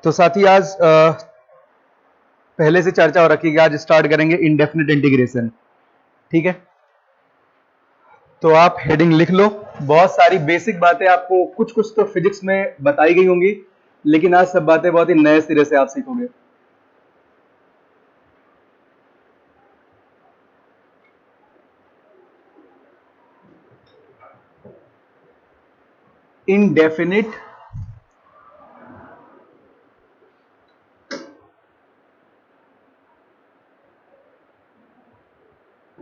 तो साथी आज पहले से चर्चा हो रखी है कि आज स्टार्ट करेंगे इंडेफिनिट इंटीग्रेशन। ठीक है, तो आप हेडिंग लिख लो। बहुत सारी बेसिक बातें आपको कुछ कुछ तो फिजिक्स में बताई गई होंगी, लेकिन आज सब बातें बहुत ही नए सिरे से आप सीखोगे। इंडेफिनिट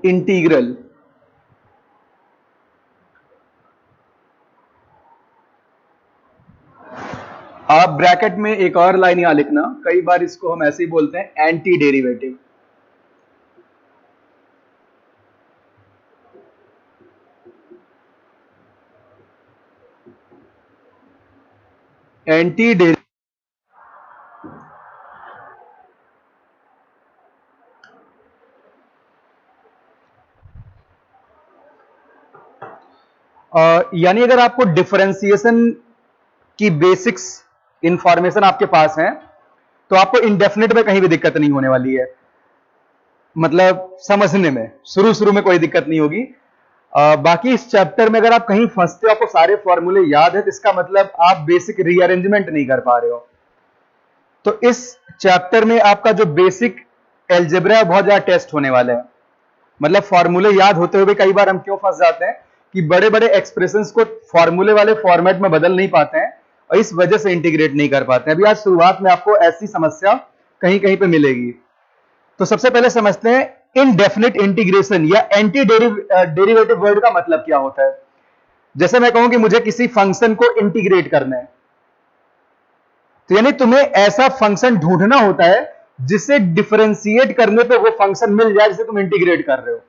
इंटीग्रल आप ब्रैकेट में एक और लाइन यहां लिखना, कई बार इसको हम ऐसे ही बोलते हैं एंटी डेरिवेटिव। एंटी डेरिवेटिव यानी अगर आपको डिफरेंशिएशन की बेसिक्स इंफॉर्मेशन आपके पास है तो आपको इंडेफिनिट में कहीं भी दिक्कत नहीं होने वाली है। मतलब समझने में शुरू शुरू में कोई दिक्कत नहीं होगी। बाकी इस चैप्टर में अगर आप कहीं फंसते हो, आपको सारे फॉर्मूले याद है, तो इसका मतलब आप बेसिक रीअरेंजमेंट नहीं कर पा रहे हो। तो इस चैप्टर में आपका जो बेसिक एल्जेब्रा है बहुत ज्यादा टेस्ट होने वाले हैं। मतलब फॉर्मूले याद होते हुए कई बार हम क्यों फंस जाते हैं कि बड़े बड़े एक्सप्रेशंस को फॉर्मूले वाले फॉर्मेट में बदल नहीं पाते हैं और इस वजह से इंटीग्रेट नहीं कर पाते हैं। अभी आज शुरुआत में आपको ऐसी समस्या कहीं कहीं पे मिलेगी। तो सबसे पहले समझते हैं इनडेफिनिट इंटीग्रेशन या एंटी डेरिवेटिव वर्ड का मतलब क्या होता है। जैसे मैं कहूं कि मुझे किसी फंक्शन को इंटीग्रेट करना है, तो यानी तुम्हें ऐसा फंक्शन ढूंढना होता है जिसे डिफरेंशिएट करने पे वो फंक्शन मिल जाए जिसे तुम इंटीग्रेट कर रहे हो,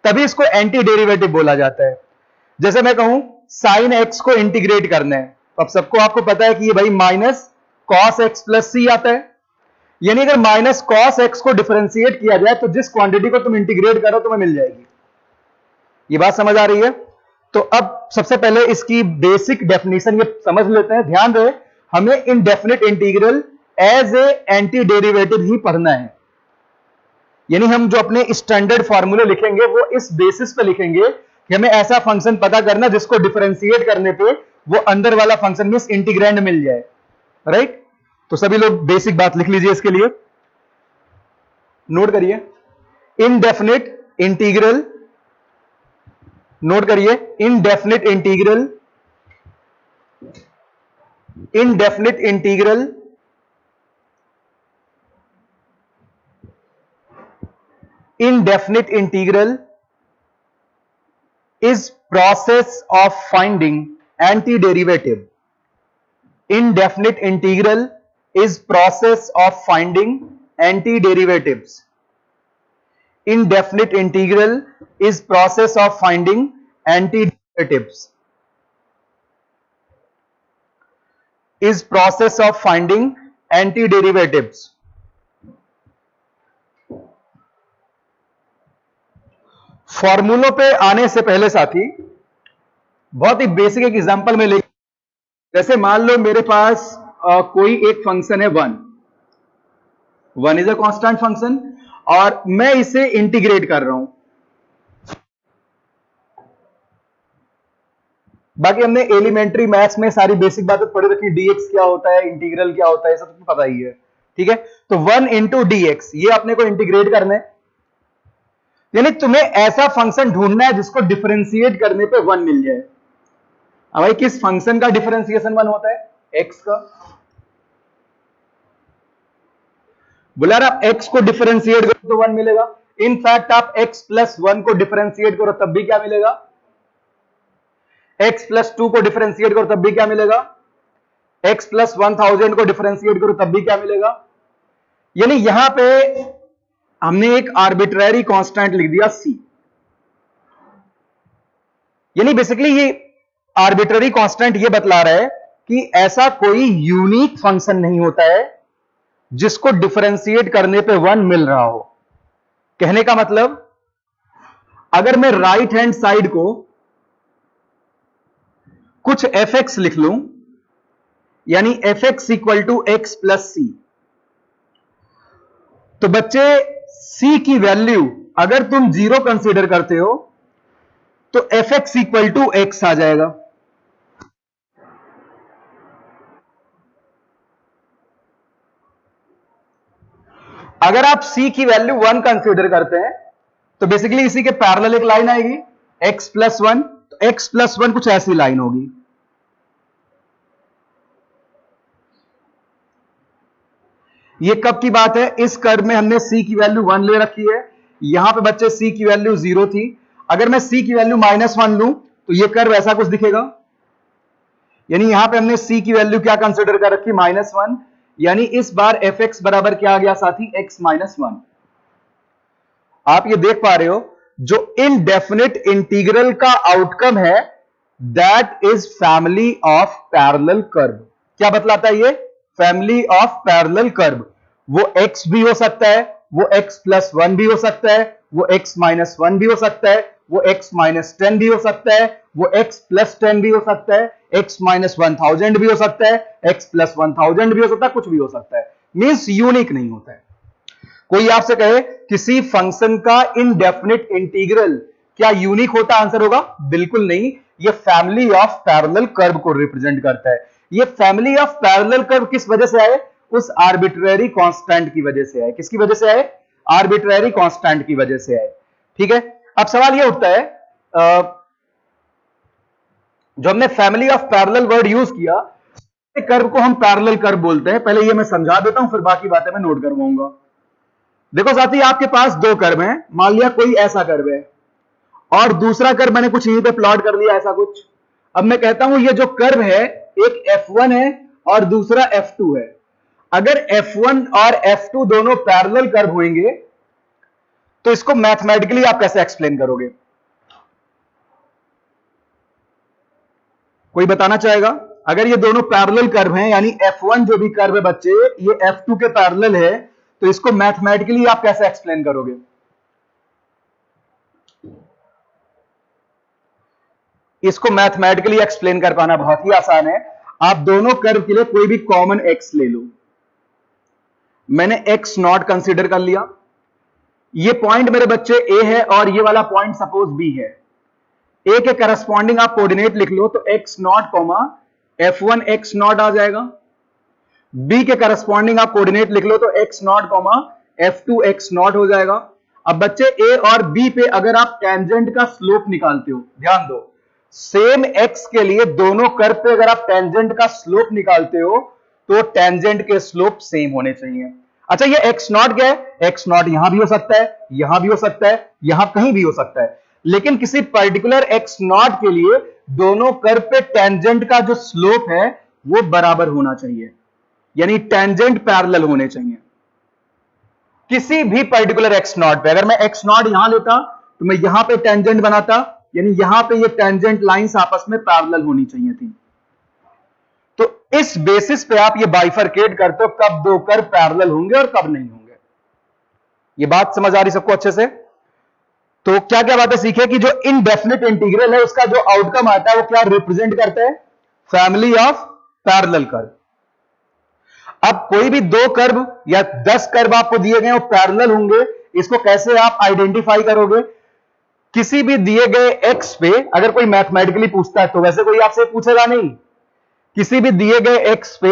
तभी इसको एंटी डेरिवेटिव बोला जाता है। जैसे मैं कहूं साइन एक्स को इंटीग्रेट करना है, तो अब सबको आपको पता है कि ये भाई माइनस कॉस एक्स प्लस सी आता है। यानी अगर माइनस कॉस एक्स को डिफरेंशिएट किया जाए तो जिस क्वांटिटी को तुम इंटीग्रेट करो तुम्हें मिल जाएगी। ये बात समझ आ रही है? तो अब सबसे पहले इसकी बेसिक डेफिनेशन ये समझ लेते हैं। ध्यान रहे, हमें indefinite integral as a anti derivative ही पढ़ना है। यानी हम जो अपने स्टैंडर्ड फॉर्मूले लिखेंगे वो इस बेसिस पे लिखेंगे कि हमें ऐसा फंक्शन पता करना जिसको डिफरेंशिएट करने पे वो अंदर वाला फंक्शन में इंटीग्रैंड मिल जाए। राइट? तो सभी लोग बेसिक बात लिख लीजिए, इसके लिए नोट करिए। इनडेफिनिट इंटीग्रल, नोट करिए, indefinite integral, indefinite integral indefinite integral is process of finding antiderivative. Indefinite integral is process of finding antiderivatives. Indefinite integral is process of finding antiderivatives. Is process of finding antiderivatives. फॉर्मूलों पे आने से पहले साथी बहुत ही basic एक example में ले, जैसे मान लो मेरे पास कोई एक फंक्शन है one is a constant function और मैं इसे इंटीग्रेट कर रहा हूं। बाकी हमने एलिमेंट्री मैथ्स में सारी बेसिक बातें पढ़ी रखी, डीएक्स क्या होता है, इंटीग्रल क्या होता है, सब तो पता ही है। ठीक है, तो 1 इंटू डीएक्स ये अपने को इंटीग्रेट करना है। यानी तुम्हें ऐसा फंक्शन ढूंढना है जिसको डिफरेंशिएट करने पे 1 मिल जाए। अब भाई किस फंक्शन का डिफरेंशिएशन 1 होता है? एक्स का। बोला आप x को डिफरेंशिएट करो तो 1 मिलेगा। इनफैक्ट आप x प्लस 1 को डिफरेंशिएट करो तब भी क्या मिलेगा? x प्लस 2 को डिफरेंशिएट करो तब भी क्या मिलेगा? x प्लस 1000 को डिफरेंशिएट करो तब भी क्या मिलेगा? यानी यहां पे हमने एक आर्बिट्ररी कांस्टेंट लिख दिया c। यानी बेसिकली ये आर्बिट्ररी कांस्टेंट ये बतला रहा है कि ऐसा कोई यूनिक फंक्शन नहीं होता है जिसको डिफरेंशिएट करने पे 1 मिल रहा हो। कहने का मतलब अगर मैं राइट हैंड साइड को कुछ fx लिख लूं यानी F X equal to X plus C. तो बच्चे सी की वैल्यू अगर तुम 0 कंसीडर करते हो तो F X equal to X आ जाएगा। अगर आप c की वैल्यू 1 कंसीडर करते हैं तो बेसिकली इसी के पैरेलल एक लाइन आएगी x प्लस 1। तो x प्लस 1 कुछ ऐसी लाइन होगी। ये कब की बात है? इस कर्व में हमने c की वैल्यू 1 ले रखी है। यहां पे बच्चे c की वैल्यू 0 थी। अगर मैं c की वैल्यू -1 लूं तो ये कर्व ऐसा कुछ दिखेगा। यानी यहां पे हमने c की वैल्यू क्या कंसीडर कर रखी? -1। यानी इस बार एफ एक्स बराबर क्या आ गया साथी? x -1। आप ये देख पा रहे हो जो इनडेफिनिट इंटीग्रल का आउटकम है that is family of parallel curve. क्या बतलाता है ये? Family of parallel curve. वो x भी हो सकता है, वो x प्लस 1 भी हो सकता है, वो x माइनस 1 भी हो सकता है, वो x माइनस 10 भी हो सकता है, वो x प्लस 10 भी हो सकता है, x माइनस 1000 भी हो सकता है, x प्लस 1000 भी हो सकता है, कुछ भी हो सकता है। मींस यूनिक नहीं होता है। कोई आपसे कहे किसी फंक्शन का इनडेफिनिट इंटीग्रल क्या यूनिक होता? आंसर होगा बिल्कुल नहीं। ये फैमिली ऑफ पैरेलल कर्व को रिप्रेजेंट करता है। ये फैमिली ऑफ पैरेलल कर्व किस वजह से आए? उस आर्बिट्रेरी कांस्टेंट की वजह से आए। किसकी वजह से आए? आर्बिट्रेरी कांस्टेंट की वजह से आए। ठीक है। अब सवाल यह उठता है जो हमने family of parallel word use किया, कर्व को हम पैरेलल कर्व बोलते हैं। पहले ये मैं समझा देता हूं, फिर बाकी बातें मैं नोट करवाऊंगा। देखो साथी, आपके पास दो कर्व हैं। मान लिया कोई ऐसा कर्व है और दूसरा कर्व मैंने कुछ यहीं पे प्लॉट कर लिया, ऐसा कुछ। अब मैं कहता हूं ये जो कर्व है एक F1 है और दूसरा F2 है। अगर F1 और F2 दोनों पैरेलल कर्व होंगे तो इसको मैथमेटिकली आप कैसे एक्सप्लेन करोगे? कोई बताना चाहेगा? अगर ये दोनों पैरेलल कर्व हैं, यानी F1 जो भी कर्व है बच्चे ये F2 के पैरेलल है, तो इसको मैथमेटिकली आप कैसे एक्सप्लेन करोगे? इसको मैथमेटिकली एक्सप्लेन कर पाना बहुत ही आसान है। आप दोनों कर्व के लिए कोई भी कॉमन x ले लो। मैंने x नॉट कंसीडर कर लिया। ये पॉइंट मेरे बच्चे a है और ये वाला पॉइंट सपोज b है। a के करस्पॉन्डिंग आप कोऑर्डिनेट लिख लो तो x nought comma f1 x nought आ जाएगा। b के करस्पॉन्डिंग आप कोऑर्डिनेट लिख लो तो x nought comma f2 x not हो जाएगा। अब बच्चे a और b पे अगर आप टेंजेंट का स्लोप निकालते हो, ध्यान दो, सेम x के लिए दोनों कर्व पे अगर आप टेंजेंट का स्लोप निकालते हो तो टेंजेंट के स्लोप सेम होने चाहिए। अच्छा, ये x नॉट क्या है? x नॉट यहां भी हो सकता है, यहां भी हो सकता है, यहां कहीं भी हो सकता है, लेकिन किसी पर्टिकुलर x नॉट के लिए दोनों कर्व पे टेंजेंट का जो स्लोप है वो बराबर होना चाहिए, यानी टेंजेंट पैरेलल होने चाहिए किसी भी पर्टिकुलर x नॉट पे। अगर मैं x नॉट यहां लेता तो मैं यहां पे टेंजेंट बनाता, यानी यहां पे ये टेंजेंट लाइंस आपस में पैरेलल होनी चाहिए थी। तो इस बेसिस पे आप ये बाइफरकेट करते हो कब दो कर्व पैरेलल होंगे और कब नहीं होंगे। ये बात समझ आ रही सबको अच्छे से? तो क्या क्या बातें सीखे कि जो इनडेफिनिट इंटीग्रल है उसका जो आउटकम आता है वो क्या रिप्रेजेंट करता है? Family of parallel curve. अब कोई भी दो कर्व या 10 कर्व आपको दिए गए वो पैरेलल होंगे, इसको कैसे आप आइडेंटिफाई करोगे? किसी भी दिए गए x पे अगर कोई मैथमेटिकली पूछता है तो वैसे कोई आपसे पूछेगा नहीं। किसी भी दिए गए x पे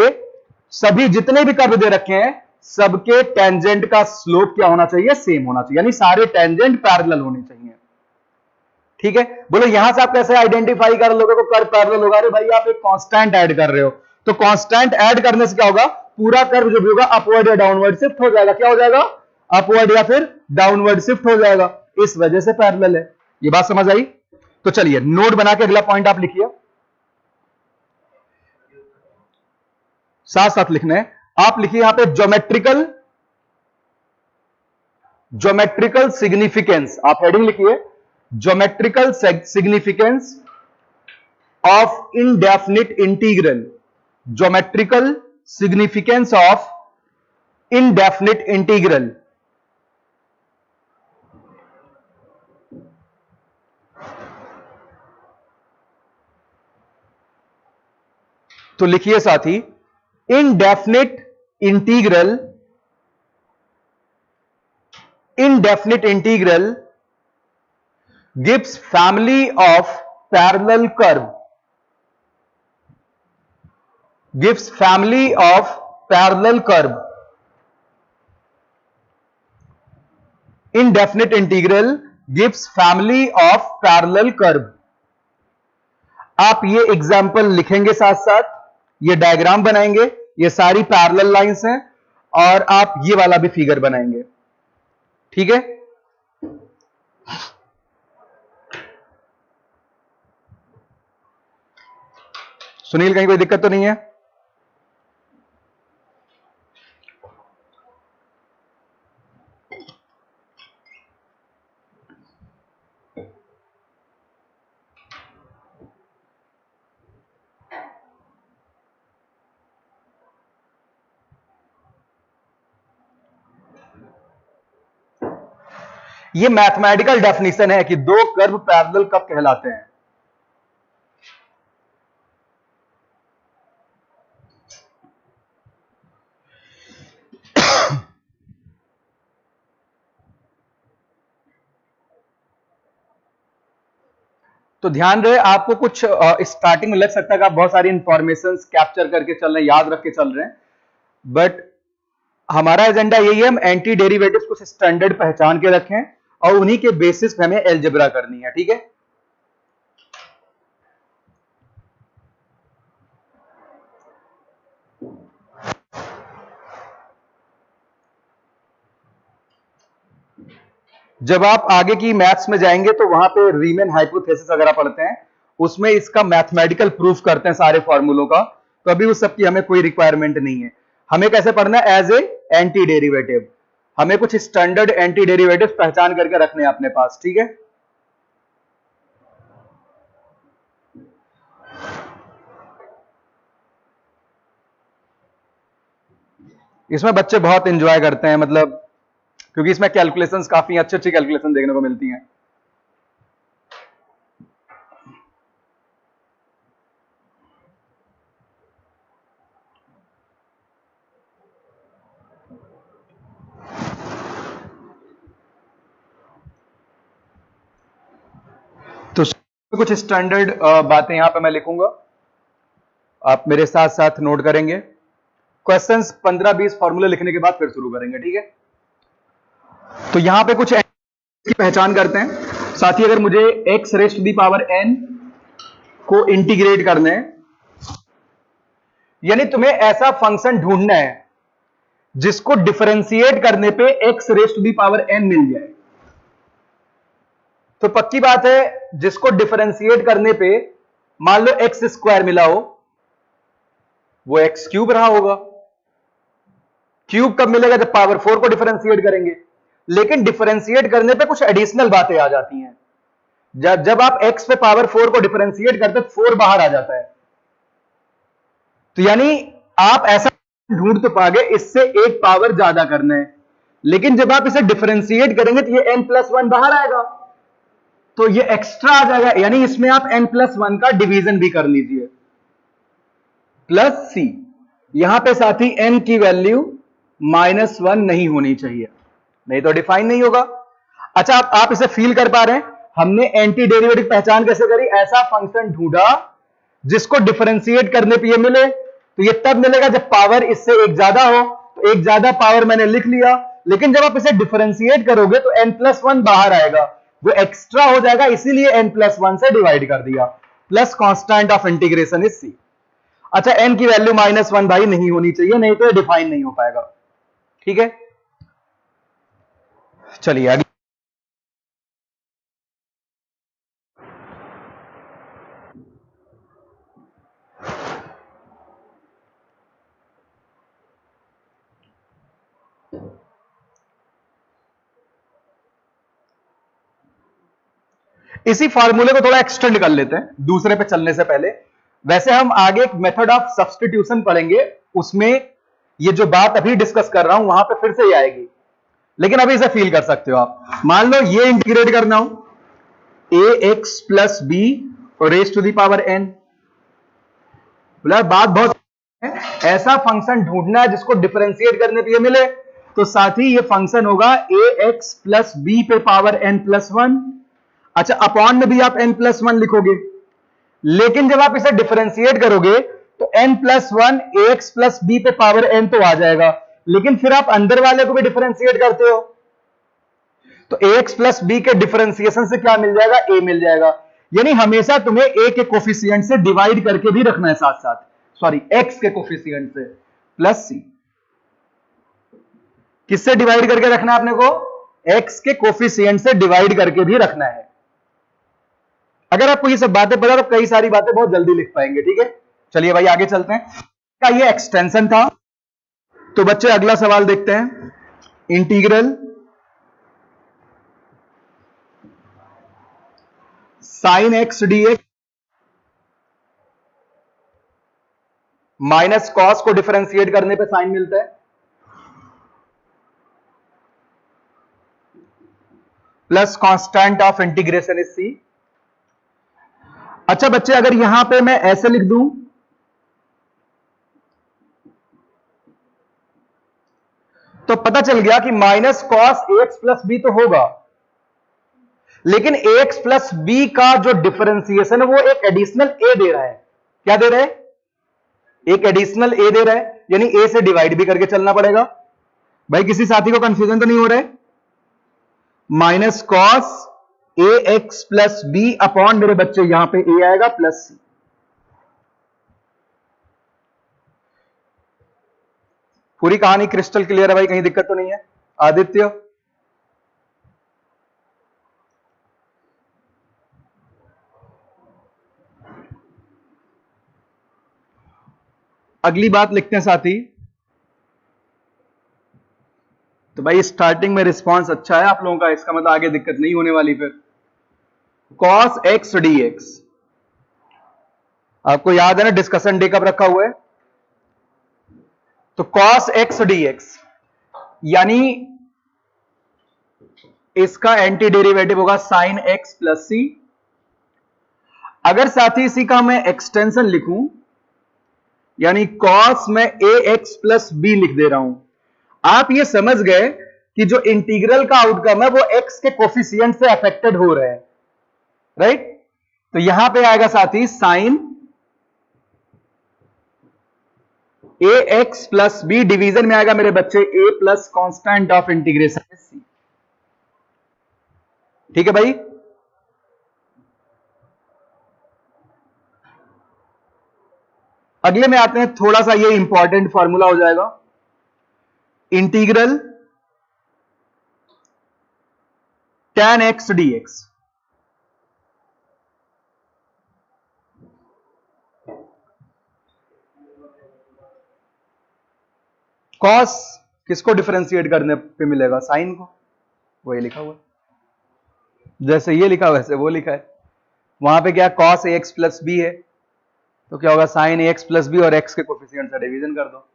सभी जितने भी कर्व दे रखे हैं सबके टेंजेंट का स्लोप क्या होना चाहिए? सेम होना चाहिए, यानी सारे टेंजेंट पैरेलल होने चाहिए। ठीक है, बोलो यहां से आप कैसे आइडेंटिफाई कर लोगे को कर्व पैरेलल होगा? अरे भाई आप एक कांस्टेंट ऐड कर रहे हो, तो कांस्टेंट ऐड करने से क्या होगा? पूरा कर्व जो भी होगा अपवर्ड या डाउनवर्ड शिफ्ट हो जाएगा। क्या हो जाएगा? अपवर्ड या फिर डाउनवर्ड शिफ्ट हो जाएगा। इस वजह से पैरेलल है। ये बात समझ आई? तो चलिए नोट बना के अगला पॉइंट आप लिखिए, साथ साथ लिखना है। आप लिखिए यहां पे ज्योमेट्रिकल सिग्निफिकेंस, आप हेडिंग लिखिए geometrical significance of indefinite integral. Geometrical significance of indefinite integral. तो लिखिए साथी indefinite integral gives family of parallel curve, gives family of parallel curve. Indefinite integral gives family of parallel curve. आप ये example लिखेंगे, साथ साथ ये डायग्राम बनाएंगे, ये सारी पैरेलल लाइंस हैं, और आप ये वाला भी फिगर बनाएंगे, ठीक है। सुनील, कहीं कोई दिक्कत तो नहीं है? ये मैथमेटिकल डेफिनेशन है कि दो कर्व पैरेलल कब कहलाते हैं। तो ध्यान रहे, आपको कुछ स्टार्टिंग में लग सकता है कि आप बहुत सारी इंफॉर्मेशन कैप्चर करके चल रहे हैं, याद रख के चल रहे हैं, बट हमारा एजेंडा यही है, हम एंटी डेरिवेटिव्स कुछ स्टैंडर्ड पहचान के रखें और उन्हीं के बेसिस पे हमें एलजेब्रा करनी है, ठीक है। जब आप आगे की मैथ्स में जाएंगे तो वहां पे रीमन हाइपोथेसिस वगैरह पढ़ते हैं, उसमें इसका मैथमेटिकल प्रूफ करते हैं सारे फॉर्मूलों का, तो अभी उस सब की हमें कोई रिक्वायरमेंट नहीं है। हमें कैसे पढ़ना है? एज ए एंटी डेरिवेटिव, हमें कुछ स्टैंडर्ड एंटी डेरिवेटिव पहचान करके रखने हैं अपने पास, ठीक है। इसमें बच्चे बहुत एंजॉय करते हैं, मतलब क्योंकि इसमें कैलकुलेशंस काफी अच्छी अच्छी कैलकुलेशन देखने को मिलती हैं। तो कुछ स्टैंडर्ड बातें यहां पे मैं लिखूंगा, आप मेरे साथ साथ नोट करेंगे। क्वेश्चंस 15-20 फॉर्मूले लिखने के बाद फिर शुरू करेंगे, ठीक है। तो यहां पे कुछ की पहचान करते हैं। साथ ही अगर मुझे x raise to the power n को इंटीग्रेट करना है, यानी तुम्हें ऐसा फंक्शन ढूंढना है जिसको डिफरेंशिएट करने पे x raise to the power n मिल जाए, तो पक्की बात है जिसको डिफरेंशिएट करने पे मान लो एक्स स्क्वायर मिला हो, वो एक्स क्यूब रहा होगा। क्यूब कब मिलेगा? जब पावर 4 को डिफरेंशिएट करेंगे। लेकिन डिफरेंशिएट करने पे कुछ एडिशनल बातें आ जाती हैं। जब आप x पे पावर 4 को डिफरेंशिएट करते हैं तो 4 बाहर आ जाता है, तो यानी आप ऐसा ढूंढ तो पाओगे इससे एक पावर ज्यादा करना है, लेकिन जब आप इसे डिफरेंशिएट करेंगे तो ये n+1 बाहर आएगा, तो ये एक्स्ट्रा आ जाएगा, यानी इसमें आप n+1 का डिवीजन भी कर लीजिए, प्लस c। यहां पे साथ ही n की वैल्यू -1 नहीं होनी चाहिए, नहीं तो डिफाइन नहीं होगा। अच्छा, आप इसे फील कर पा रहे हैं? हमने एंटी डेरिवेटिव पहचान कैसे करी? ऐसा फंक्शन ढूंढा जिसको डिफरेंशिएट करने पे ये मिले, तो ये तब मिलेगा जब पावर इससे एक ज्यादा हो, तो एक ज्यादा पावर मैंने लिख लिया, लेकिन जब आप इसे डिफरेंशिएट करोगे तो n+1 बाहर आएगा, वो एक्स्ट्रा हो जाएगा, इसीलिए n+1 से डिवाइड कर दिया, plus constant of integration is c। अच्छा, n की वैल्यू -1 भाई नहीं होनी चाहिए, नहीं तो ये डिफाइन नहीं हो पाएगा, ठीक है। चलिए आगे। इसी फार्मूले को थोड़ा एक्सटेंड कर लेते हैं दूसरे पे चलने से पहले। वैसे हम आगे एक मेथड ऑफ सब्स्टिट्यूशन पढ़ेंगे, उसमें ये जो बात अभी डिस्कस कर रहा हूं वहां पे फिर से ही आएगी, लेकिन अभी इसे फील कर सकते हो आप। मान लो ये इंटीग्रेट करना हो, ax plus b raise to the power n। बात बहुत है, ऐसा फंक्शन ढूंढना है जिसको डिफरेंशिएट करने पे ये मिले, तो साथ ही ये फंक्शन होगा ax प्लस बी पे पावर n+1। अच्छा, अपॉन में भी आप n+1 लिखोगे, लेकिन जब आप इसे डिफरेंशिएट करोगे तो n+1 ax प्लस बी पे पावर n तो आ जाएगा, लेकिन फिर आप अंदर वाले को भी डिफरेंशिएट करते हो तो ax प्लस बी के डिफरेंशिएशन से क्या मिल जाएगा, a मिल जाएगा। यानी हमेशा तुम्हें a के कोफिशिएंट से डिवाइड करके भी रखना है, साथ साथ, सॉरी, x के कोफिशिएंट से प्लस c। किससे डिवाइड करके रखना है आपने को, x के कोफिशिएंट से डिवाइड करके भी रखना है। अगर आपको ये सब बातें पता तो कई सारी बातें बहुत जल्दी लिख पाएंगे। ठीक है, चलिए भाई आगे चलते हैं। का ये एक्सटेंशन था, तो बच्चे अगला सवाल देखते हैं। Integral sine x d x minus cos को डिफरेंशिएट करने पे साइन मिलता है, plus constant of integration is c. अच्छा बच्चे, अगर यहां पे मैं ऐसे लिख दूं तो पता चल गया कि minus cos x plus b तो होगा, लेकिन एक्स प्लस बी का जो डिफरेंशिएशन है वो एक एडिशनल ए दे रहा है। क्या दे रहा है, एक एडिशनल ए दे रहा है, यानी ए से डिवाइड भी करके चलना पड़ेगा। भाई किसी साथी को कंफ्यूजन तो नहीं हो रहा है? Minus cos A x plus b upon मेरे बच्चे यहां पे ए आएगा प्लस सी। पूरी कहानी क्रिस्टल क्लियर है भाई, कहीं दिक्कत तो नहीं है? आदित्य, अगली बात लिखते हैं साथी। तो भाई स्टार्टिंग में रिस्पांस अच्छा है आप लोगों का, इसका मतलब आगे दिक्कत नहीं होने वाली। फिर कॉस एक्स डी एक्स, आपको याद है ना डिस्कशन डे कब रखा हुआ है? तो कॉस एक्स डी एक्स यानी इसका एंटी डेरिवेटिव होगा साइन एक्स प्लस सी। अगर साथी इसी का मैं एक्सटेंशन लिखूं, यानी कॉस में ए एक्स प्लस बी लिख दे रहा हूं, आप ये समझ गए कि जो इंटीग्रल का आउटकम है वो एक्स के कोफिशिएंट से अफेक्टेड हो रहे हैं, राइट? तो यहां पे आएगा साथी sign a x plus B, division में आएगा मेरे बच्चे ए प्लस कांस्टेंट ऑफ इंटीग्रेशन सी। ठीक है भाई, अगले में आते हैं। थोड़ा सा ये इंपॉर्टेंट फॉर्मूला हो जाएगा, integral tan x dx। Cos किसको डिफरेंशिएट करने पे मिलेगा, साइन को, वही लिखा हुआ, जैसे ये लिखा वैसे वो लिखा है। वहां पे क्या cos A x plus B है, तो क्या होगा sign a x plus B और एक्स के कोफिशिएंट से डिवीजन कर दो।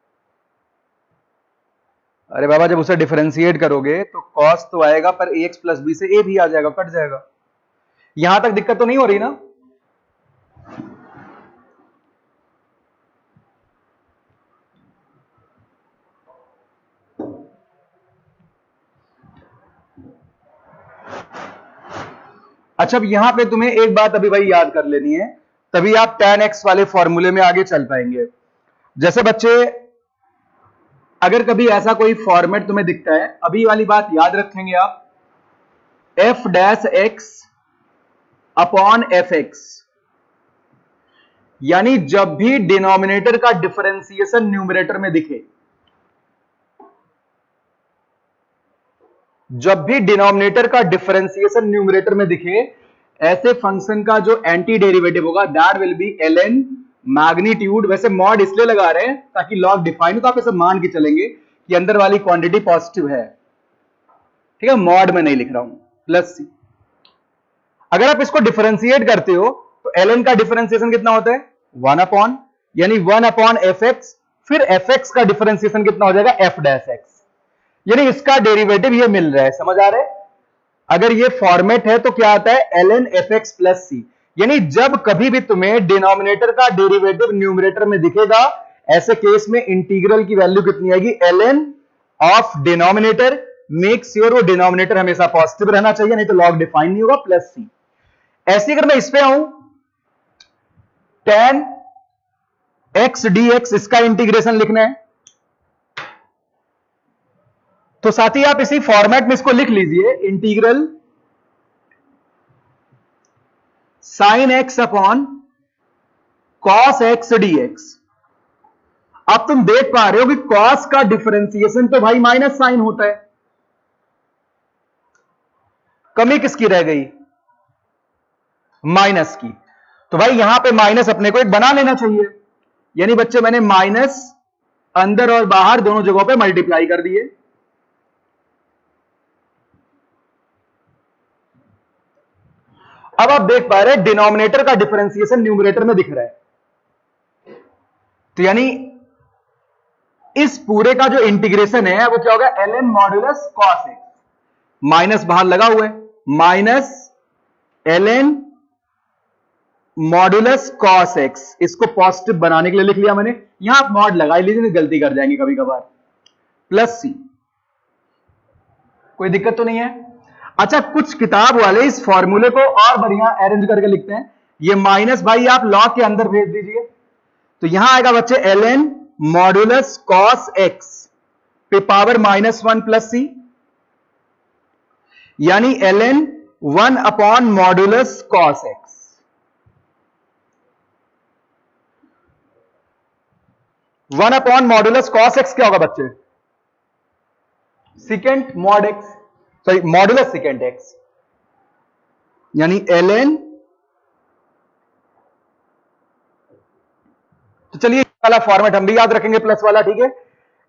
अरे बाबा, जब उसे डिफरेंशिएट करोगे तो कॉस तो आएगा, पर ए एक्स प्लस बी से ए भी आ जाएगा, कट जाएगा। यहां तक दिक्कत तो नहीं हो रही ना? अच्छा, अब यहां पे तुम्हें एक बात अभी भाई याद कर लेनी है, तभी आप tan x वाले फॉर्मूले में आगे चल पाएंगे। जैसे बच्चे, अगर कभी ऐसा कोई फॉर्मेट तुम्हें दिखता है, अभी वाली बात याद रखेंगे आप, f dash x upon F x, यानी जब भी डिनोमिनेटर का डिफरेंशिएशन न्यूमरेटर में दिखे, जब भी डिनोमिनेटर का डिफरेंशिएशन न्यूमरेटर में दिखे, ऐसे फंक्शन का जो एंटी डेरिवेटिव होगा that will be ln magnitude. वैसे मॉड इसलिए लगा रहे हैं ताकि लॉग डिफाइन हो, तो आप ऐसे मान के चलेंगे कि अंदर वाली क्वांटिटी पॉजिटिव है। ठीक है, मॉड में नहीं लिख रहा हूं, प्लस सी। अगर आप इसको डिफरेंशिएट करते हो तो ln का डिफरेंशिएशन कितना होता है, 1 अपॉन, यानी 1 अपॉन एफ एक्स, फिर एफ एक्स का डिफरेंशिएशन कितना हो जाएगा, एफ डैश एक्स, यानी इसका डेरिवेटिव ये मिल रहा है। समझ आ रहा है? अगर ये फॉर्मेट है तो क्या आता है, ln एफ एक्स प्लस सी, यानी जब कभी भी तुम्हें डिनोमिनेटर का डेरिवेटिव न्यूमरेटर में दिखेगा, ऐसे केस में इंटीग्रल की वैल्यू कितनी आएगी, ln of denominator. Make sure वो डिनोमिनेटर हमेशा पॉजिटिव रहना चाहिए, नहीं तो लॉग डिफाइन नहीं होगा, प्लस सी। ऐसे अगर मैं इस पे आऊं, tan x dx, इसका इंटीग्रेशन लिखना है, तो साथ ही आप इसी फॉर्मेट में इसको लिख लीजिए, integral sine x upon cos x dx। अब तुम देख पा रहे हो कि कॉस का डिफरेंशिएशन तो भाई माइनस साइन होता है, कमी किसकी रह गई, माइनस की। तो भाई यहां पे माइनस अपने को एक बना लेना चाहिए, यानी बच्चे मैंने माइनस अंदर और बाहर दोनों जगहों पे मल्टीप्लाई कर दिए। अब आप देख पा रहे हैं डिनोमिनेटर का डिफरेंशिएशन न्यूमरेटर में दिख रहा है, तो यानी इस पूरे का जो इंटीग्रेशन है वो क्या होगा, ln modulus cos x, minus बाहर लगा हुआ है, minus ln modulus cos x. इसको पॉजिटिव बनाने के लिए लिख लिया मैंने, यहां आप मॉड लगा लीजिए, नहीं गलती कर जाएंगे कभी कभार, प्लस सी। कोई दिक्कत तो नहीं है। अच्छा, कुछ किताब वाले इस फॉर्मूले को और बढ़िया अरेंज करके लिखते हैं, ये माइनस भाई आप लॉग के अंदर भेज दीजिए, तो यहां आएगा बच्चे ln मॉड्यूलस कॉस एक्स पे पावर -1 प्लस सी, यानी ln 1 upon modulus cos x. One upon modulus cos x क्या होगा बच्चे, secant mod x, sorry modulus secant x, यानी ln। तो चलिए वाला फॉर्मेट हम भी याद रखेंगे, प्लस वाला, ठीक है।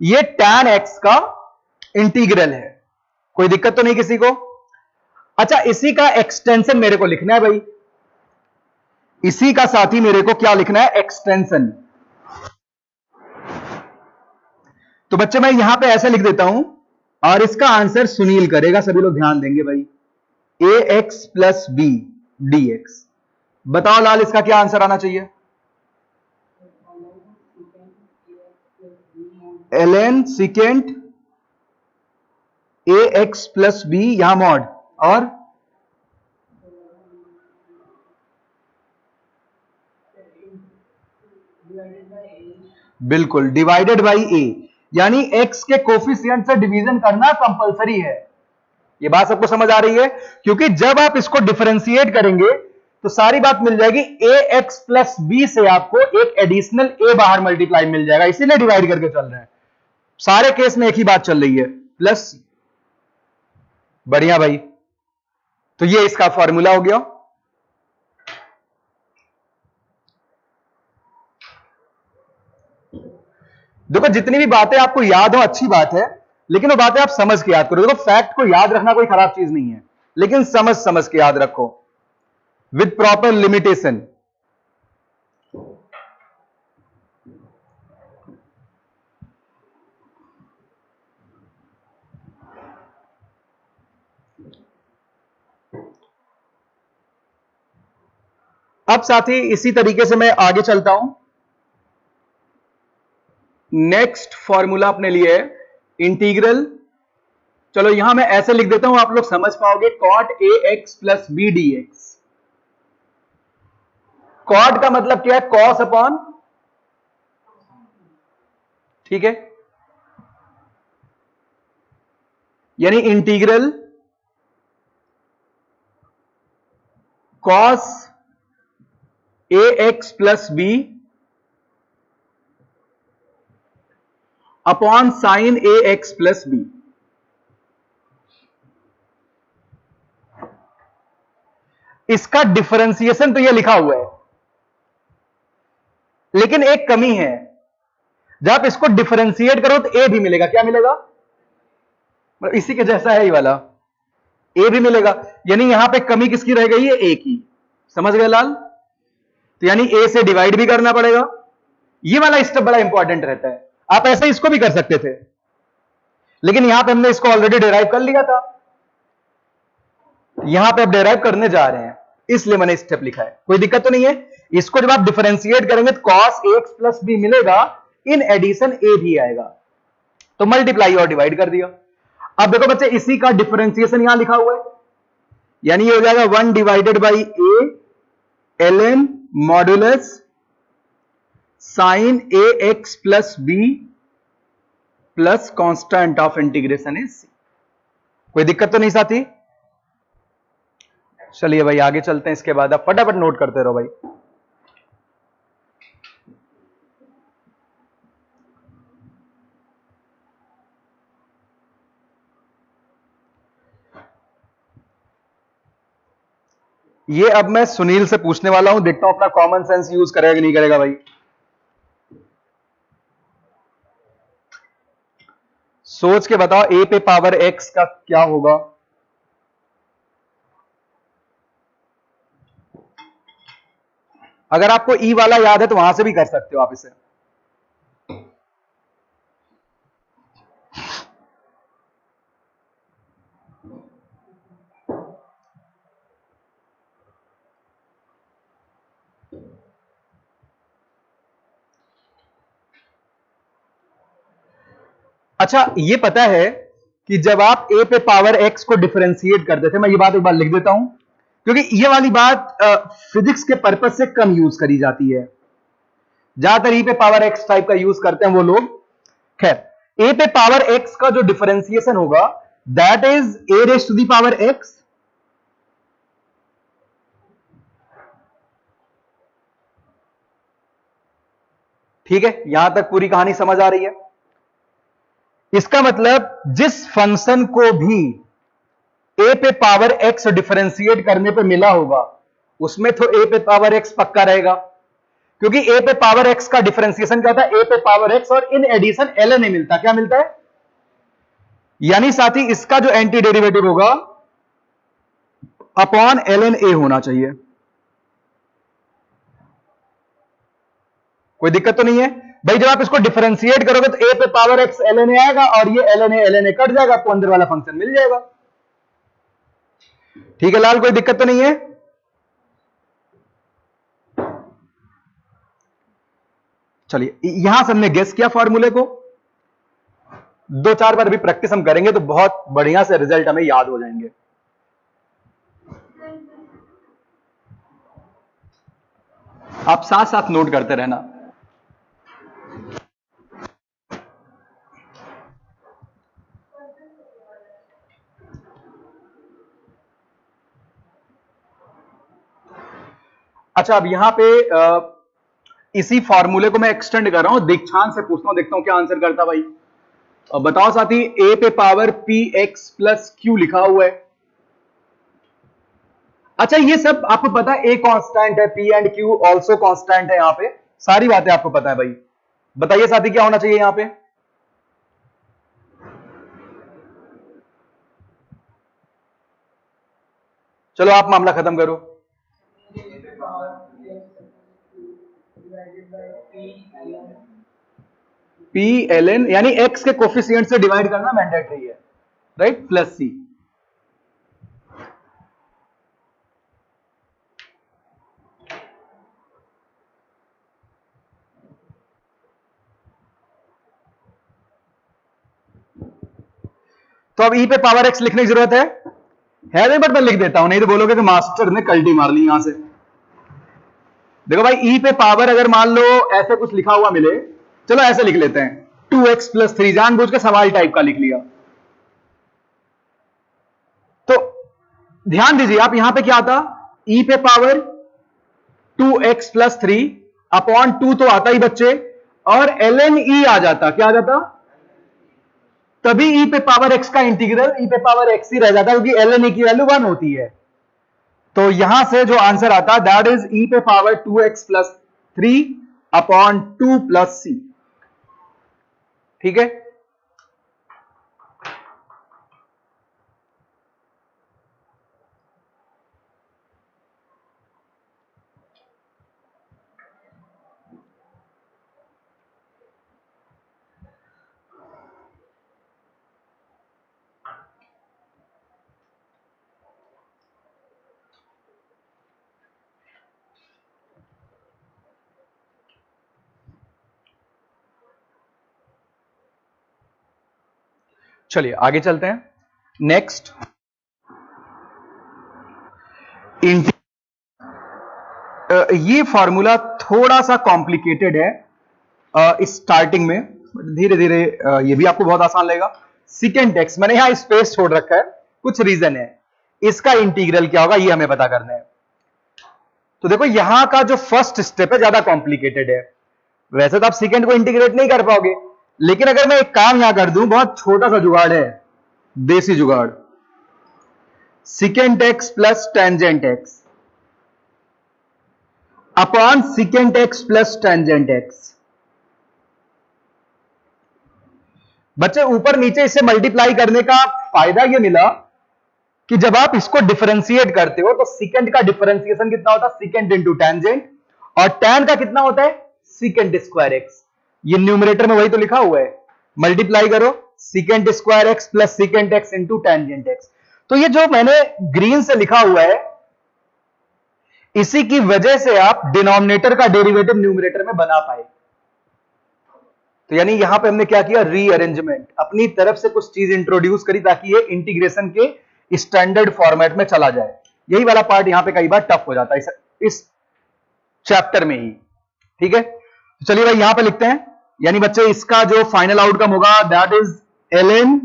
ये tan x का इंटीग्रल है, कोई दिक्कत तो नहीं किसी को। अच्छा, इसी का एक्सटेंशन मेरे को लिखना है भाई, इसी का साथ ही मेरे को क्या लिखना है, एक्सटेंशन। तो बच्चे मैं यहां पे ऐसे लिख देता हूं, और इसका आंसर सुनील करेगा, सभी लोग ध्यान देंगे भाई, ax प्लस बी dx। बताओ लाल, इसका क्या आंसर आना चाहिए, ln secant ax plus b, यहां मॉड, और बिल्कुल डिवाइडेड बाई a, यानी x के कोफिशिएंट से डिवीजन करना कंपलसरी है। ये बात सबको समझ आ रही है, क्योंकि जब आप इसको डिफरेंशिएट करेंगे तो सारी बात मिल जाएगी, ax प्लस बी से आपको एक एडिशनल a बाहर मल्टीप्लाई मिल जाएगा, इसीलिए डिवाइड करके चल रहे हैं। सारे केस में एक ही बात चल रही है, प्लस। बढ़िया भाई, तो ये इसका फॉर्मूला हो गया। देखो जितनी भी बातें आपको याद हो अच्छी बात है, लेकिन वो बातें आप समझ के याद करो। देखो फैक्ट को याद रखना कोई खराब चीज नहीं है, लेकिन समझ समझ के याद रखो, विद प्रॉपर लिमिटेशन। अब साथी इसी तरीके से मैं आगे चलता हूं, नेक्स्ट फॉर्मूला अपने लिए इंटीग्रल, चलो यहां मैं ऐसे लिख देता हूं, आप लोग समझ पाओगे, cot ax plus b dx। cot का मतलब क्या है, cos अपॉन, ठीक है, यानी integral cos ax plus b upon sine ax plus b. इसका डिफरेंशिएशन तो यह लिखा हुआ है, लेकिन एक कमी है, जब आप इसको डिफरेंशिएट करो तो ए भी मिलेगा, क्या मिलेगा, मतलब इसी के जैसा है ये वाला, ए भी मिलेगा, यानी यहां पे कमी किसकी रह गई है, ए की। समझ गए लाल, तो यानी ए से डिवाइड भी करना पड़ेगा। ये वाला स्टेप बड़ा इंपॉर्टेंट रहता है, आप ऐसे इसको भी कर सकते थे, लेकिन यहां पे हमने इसको ऑलरेडी डिराइव कर लिया था, यहां पे आप डिराइव करने जा रहे हैं, इसलिए मैंने स्टेप लिखा है, कोई दिक्कत तो नहीं है। इसको जब आप डिफरेंशिएट करेंगे तो cos ax प्लस बी मिलेगा, इन एडिशन ए भी आएगा। तो मल्टीप्लाई और डिवाइड कर दिया। अब देखो बच्चे, इसी का डिफरेंशिएशन यहां लिखा हुआ है, यानी ये हो जाएगा 1 divided by a ln modulus sine a x plus b plus constant of integration is c. कोई दिक्कत तो नहीं साथी? चलिए भाई आगे चलते हैं। इसके बाद आप फटाफट नोट करते रहो भाई। ये अब मैं सुनील से पूछने वाला हूं, देखता हूं अपना कॉमन सेंस यूज करेगा कि नहीं करेगा भाई। सोच के बताओ ए पे पावर एक्स का क्या होगा। अगर आपको ई वाला याद है तो वहां से भी कर सकते हो आप इसे। अच्छा, ये पता है कि जब आप ए पे पावर एक्स को डिफरेंशिएट करते थे, मैं ये बात एक बार लिख देता हूं क्योंकि ये वाली बात फिजिक्स के पर्पज से कम यूज करी जाती है। ज्यादातर ई पे पावर एक्स टाइप का यूज करते हैं वो लोग। खैर, ए पे पावर एक्स का जो डिफरेंशिएशन होगा that is a raise to the power x. ठीक है, यहां तक पूरी कहानी समझ आ रही है। इसका मतलब जिस फंक्शन को भी ए पे पावर एक्स डिफरेंशिएट करने पे मिला होगा उसमें तो ए पे पावर एक्स पक्का रहेगा, क्योंकि ए पे पावर एक्स का डिफरेंशिएशन क्या होता है? ए पे पावर एक्स और इन एडिशन एल नहीं मिलता। क्या मिलता है? यानी साथी इसका जो एंटी डेरिवेटिव होगा अपॉन एल एन ए होना चाहिए। कोई दिक्कत तो नहीं है भाई? जब आप इसको डिफरेंशिएट करोगे तो ए पे power x l n a आएगा और ये एल एन ए कट जाएगा, आपको अंदर वाला फंक्शन मिल जाएगा। ठीक है लाल, कोई दिक्कत तो नहीं है? चलिए, यहां से हमने गेस किया फॉर्मूले को। दो चार बार भी प्रैक्टिस हम करेंगे तो बहुत बढ़िया से रिजल्ट हमें याद हो जाएंगे। आप साथ साथ नोट करते रहना। अच्छा, अब यहां पे इसी फॉर्मूले को मैं एक्सटेंड कर रहा हूं, दीक्षांत से पूछता हूं, देखता हूं क्या आंसर करता भाई। अब बताओ साथी, ए पे power P x plus Q लिखा हुआ है। अच्छा, ये सब आपको पता है, ए कांस्टेंट है, P and Q also constant है, यहां पे सारी बातें आपको पता है भाई। बताइए साथी क्या होना चाहिए यहां पे? चलो आप मामला खत्म करो। पी एल एन यानी एक्स के कोफिशिएंट से डिवाइड करना मैंडेटरी है, राइट? Plus C. तो अब ई पे पावर एक्स लिखने की जरूरत है नहीं, बट मैं लिख देता हूं, नहीं तो बोलोगे कि मास्टर ने कल्टी मार ली यहां से। देखो भाई, ई पे पावर अगर मान लो ऐसे कुछ लिखा हुआ मिले, चलो ऐसे लिख लेते हैं 2x प्लस 3, जानबूझ के सवाल टाइप का लिख लिया। तो ध्यान दीजिए आप, यहां पे क्या आता? ई पे पावर 2x प्लस 3 अपॉन 2 तो आता ही बच्चे, और ln e आ जाता। क्या आ जाता? तभी ई पे पावर एक्स का इंटीग्रल ई पे पावर एक्स ही रह जाता, क्योंकि ln e की वैल्यू 1 होती है। तो यहां से जो आंसर आता दैट इज ई पे power 2x plus 3 upon 2 plus C. ठीक है? चलिए आगे चलते हैं। नेक्स्ट, ये फॉर्मूला थोड़ा सा कॉम्प्लिकेटेड है स्टार्टिंग में, धीरे धीरे ये भी आपको बहुत आसान लगेगा। सिकेंड एक्स, मैंने यहां स्पेस छोड़ रखा है, कुछ रीजन है। इसका इंटीग्रल क्या होगा ये हमें पता करना है। तो देखो यहां का जो फर्स्ट स्टेप है ज्यादा कॉम्प्लिकेटेड है। वैसे तो आप सेकंड को इंटीग्रेट नहीं कर पाओगे, लेकिन अगर मैं एक काम यहां कर दूं, बहुत छोटा सा जुगाड़ है, देसी जुगाड़। Secant x plus tangent x upon secant x plus tangent x. बच्चे ऊपर नीचे इसे मल्टीप्लाई करने का फायदा यह मिला कि जब आप इसको डिफरेंशिएट करते हो तो सिकेंड का डिफरेंशिएशन कितना होता है, सिकेंड इंटू टेंजेंट, और टैन का कितना होता है, सिकेंड स्क्वायर एक्स। ये न्यूमरेटर में वही तो लिखा हुआ है, मल्टीप्लाई करो secant square x plus secant x into tangent x. तो ये जो मैंने ग्रीन से लिखा हुआ है, इसी की वजह से आप डिनोमिनेटर का डेरिवेटिव न्यूमरेटर में बना पाए। तो यानी यहां पे हमने क्या किया, रीअरेंजमेंट, अपनी तरफ से कुछ चीज इंट्रोड्यूस करी ताकि ये इंटीग्रेशन के स्टैंडर्ड फॉर्मेट में चला जाए। यही वाला पार्ट यहां पे कई बार टफ हो जाता है इस चैप्टर में ही। ठीक है, तो चलिए भाई यहां पे लिखते हैं, यानी बच्चे इसका जो फाइनल आउटकम होगा that is ln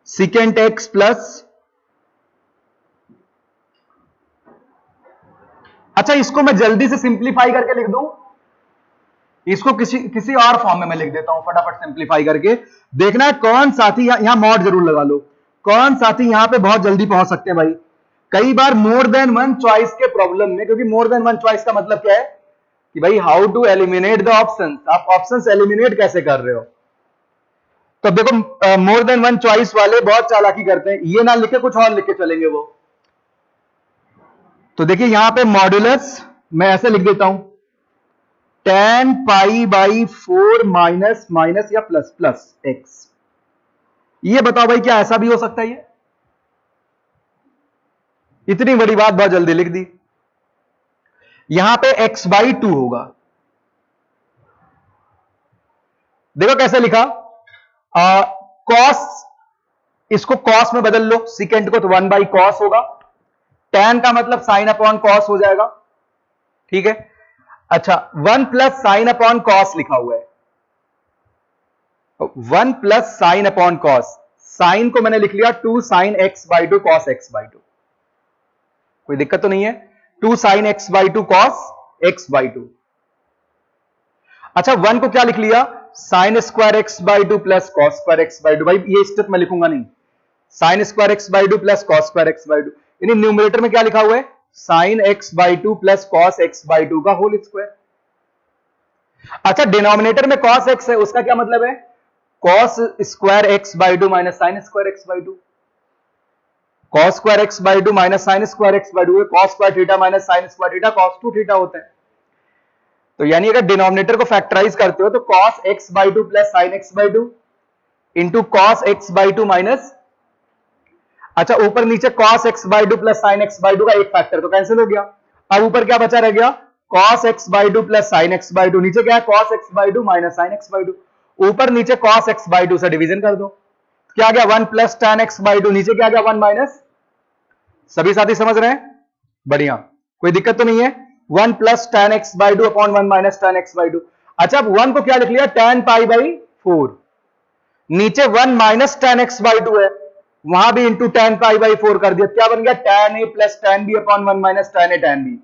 secant x plus, अच्छा इसको मैं जल्दी से सिंप्लीफाई करके लिख दूं, इसको किसी और फॉर्म में मैं लिख देता हूं फटाफट सिंप्लीफाई करके। देखना है कौन साथी यहां मॉड जरूर लगा लो, कौन साथी यहां पे बहुत जल्दी पहुंच सकते हैं भाई। कई बार मोर देन वन चॉइस के प्रॉब्लम में, क्योंकि मोर देन वन चॉइस का मतलब क्या है कि भाई how to eliminate the options, आप ऑप्शंस एलिमिनेट कैसे कर रहे हो। तो देखो मोर देन वन चॉइस वाले बहुत चालाकी करते हैं, ये ना लिखे कुछ और लिख के चलेंगे वो। तो देखिए यहां पे मॉड्यूलस मैं ऐसे लिख देता हूं, tan pi by 4 minus minus या प्लस प्लस एक्स। ये बताओ भाई क्या ऐसा भी हो सकता है? ये इतनी बड़ी बात बहुत जल्दी लिख दी। यहां पे x बाई 2 होगा, देखो कैसे लिखा, कॉस, इसको कॉस में बदल लो, सिकेंड को तो 1 बाई कॉस होगा, tan का मतलब साइन अपॉन कॉस हो जाएगा। ठीक है, अच्छा 1 प्लस साइन अपॉन कॉस लिखा हुआ है, 1 plus sine upon cos, sine को मैंने लिख लिया 2 sine x by 2 cos x by 2, कोई दिक्कत तो नहीं है, 2 sine x by 2 cos x by 2। अच्छा 1 को क्या लिख लिया, sine square x by 2 plus cos square x by 2। भाई ये स्टेप मैं लिखूंगा नहीं, sine square x by 2 plus cos square x by 2, यानी न्यूमरेटर में क्या लिखा हुआ है, sign x by 2 plus cos x by 2 का होल स्क्वायर। अच्छा डिनोमिनेटर में कॉस एक्स है, उसका क्या मतलब है, cos square x by 2 minus sign square x by 2, cos square x by 2 minus sign square x by 2, cos square theta minus sine square theta cos 2 theta होता है। तो यानी अगर डिनोमिनेटर को फैक्टराइज करते हो तो cos x by 2 plus sign x by 2 into cos x by 2 minus, अच्छा ऊपर नीचे cos x by 2 plus sign x by 2 का एक फैक्टर तो कैंसिल हो गया, अब ऊपर क्या बचा रह गया, cos x by 2 plus sign x by 2, नीचे क्या है cos x by 2 minus sign x by 2, ऊपर नीचे cos x बाई 2 से डिवीजन कर दो, क्या गया 1 प्लस tan x बाई 2, नीचे क्या गया 1 माइनस, सभी साथी समझ रहे हैं, बढ़िया कोई दिक्कत तो नहीं है, 1 plus tan x by 2 upon 1 minus tan x by 2। अच्छा अब 1 को क्या लिख लिया, tan पाई बाई 4, नीचे 1 माइनस tan x बाई 2 है, वहां भी इंटू tan पाई बाई 4 कर दिया, क्या बन गया tan a plus tan b upon 1 minus tan a tan b,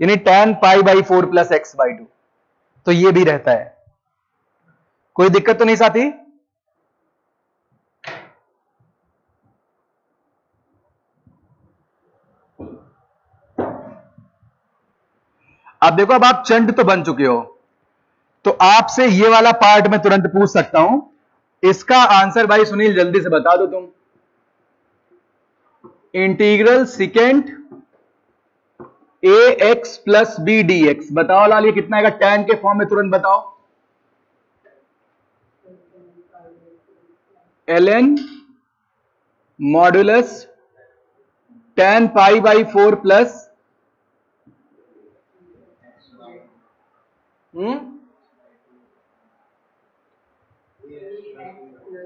यानी tan pi by 4 plus x by 2। तो ये भी रहता है, कोई दिक्कत तो नहीं साथी। अब देखो अब आप चंड तो बन चुके हो, तो आपसे ये वाला पार्ट मैं तुरंत पूछ सकता हूं, इसका आंसर भाई सुनील जल्दी से बता दो तुम, integral secant A x plus B D X, बताओ लाल ये कितना आएगा, tan के फॉर्म में तुरंत बताओ, ln modulus tan pi by 4 plus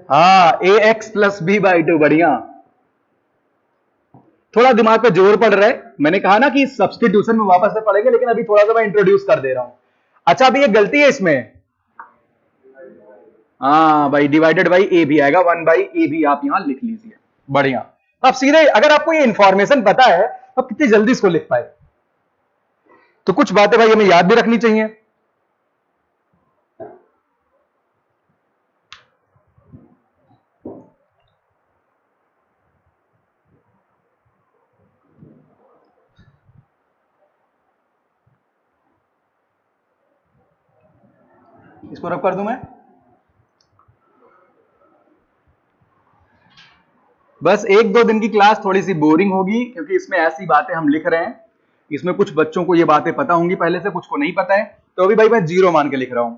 हाँ, a x plus b by two, बढ़िया। थोड़ा दिमाग पे जोर पड़ रहा है, मैंने कहा ना कि सब्स्टिट्यूशन में वापस से पढ़ेंगे, लेकिन अभी थोड़ा सा मैं इंट्रोड्यूस कर दे रहा हूं। अच्छा, अभी ये गलती है इसमें। हाँ भाई, डिवाइडेड बाई ए भी आएगा, 1 बाई ए भी आप यहां लिख लीजिए, बढ़िया। अब सीधे अगर आपको ये इंफॉर्मेशन पता है तो कितनी जल्दी इसको लिख पाए। तो कुछ बातें भाई हमें याद भी रखनी चाहिए। इसको रब कर दूं मैं। बस 1-2 दिन की क्लास थोड़ी सी बोरिंग होगी, क्योंकि इसमें ऐसी बातें हम लिख रहे हैं, इसमें कुछ बच्चों को ये बातें पता होंगी पहले से, कुछ को नहीं पता है, तो अभी भाई मैं 0 मान के लिख रहा हूं।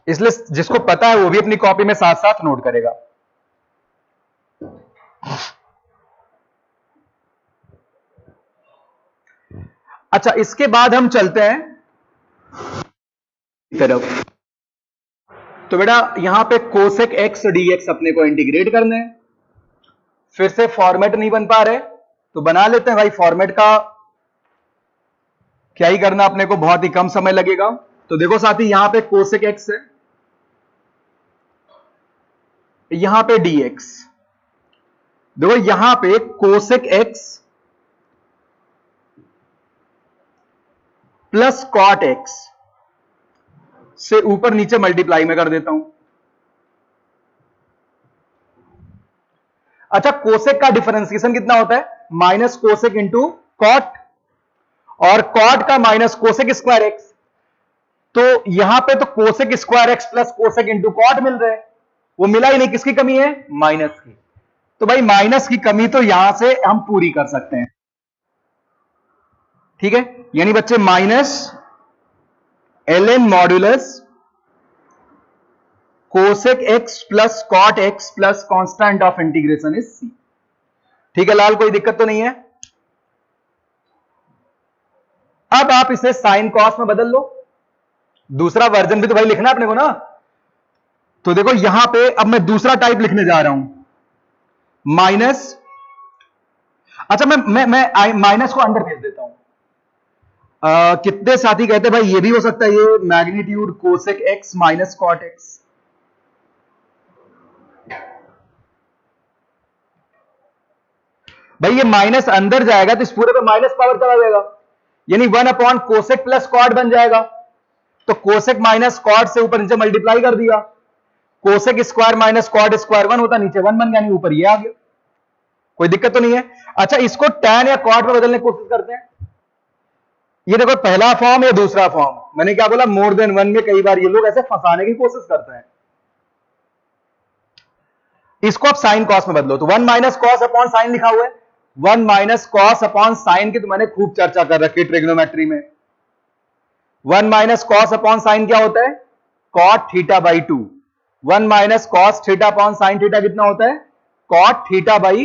इसलिए जिसको पता है वो भी अपनी कॉपी में साथ साथ नोट करेगा। अच्छा, इसके बाद हम चलते हैं तरफ। तो बेटा यहां पे कोसेक एक्स डीएक्स अपने को इंटीग्रेट करने हैं। फिर से फॉर्मेट नहीं बन पा रहे तो बना लेते हैं भाई फॉर्मेट का। क्या ही करना, अपने को बहुत ही कम समय लगेगा। तो देखो साथी, यहां पे कोसेक एक्स है, यहां पे डीएक्स। देखो यहां पे cosec x plus cot x से ऊपर नीचे मल्टीप्लाई में कर देता हूं। अच्छा, कोसेक का डिफरेंशिएशन कितना होता है? माइनस कोसेक इंटू कॉट, और कॉट का माइनस कोसेक स्क्वायर एक्स। तो यहां पे तो cosec square x plus cosec into cot मिल रहे हैं, वो मिला ही नहीं, किसकी कमी है? माइनस की। तो भाई माइनस की कमी तो यहां से हम पूरी कर सकते हैं, ठीक है। यानी बच्चे minus ln modulus cosec x plus cot x plus constant of integration is c. ठीक है लाल, कोई दिक्कत तो नहीं है। अब आप इसे साइन कॉस में बदल लो, दूसरा वर्जन भी तो भाई लिखना अपने को ना। तो देखो यहां पे अब मैं दूसरा टाइप लिखने जा रहा हूं, माइनस। अच्छा, मैं माइनस को अंदर भेज देता हूं। कितने साथी कहते हैं भाई ये भी हो सकता है, ये magnitude cosec x minus cot x. भाई ये माइनस अंदर जाएगा तो इस पूरे पे माइनस पावर चला जाएगा, यानी 1 अपॉन कोसेक प्लस कॉट बन जाएगा। तो कोसेक माइनस कॉट से ऊपर नीचे मल्टीप्लाई कर दिया, cosec square minus cot square 1 होता, नीचे 1 बन गया, नहीं ऊपर ये आ गया। कोई दिक्कत तो नहीं है। अच्छा, इसको टैन या कॉट में बदलने की कोशिश करते हैं। ये देखो पहला फॉर्म या दूसरा फॉर्म, मैंने क्या बोला, मोर देन 1 में कई बार ये लोग ऐसे फंसाने की कोशिश करते हैं। इसको आप साइन कॉस में बदलो, तो 1 माइनस कॉस अपॉन साइन लिखा हुआ है। 1 माइनस कॉस अपॉन साइन की तो मैंने खूब चर्चा कर रखी है ट्रिग्नोमेट्री में। 1 माइनस कॉस अपॉन साइन क्या होता है? Cot theta by 2। 1 minus cos theta upon sine theta कितना होता है? कॉट थीटा बाई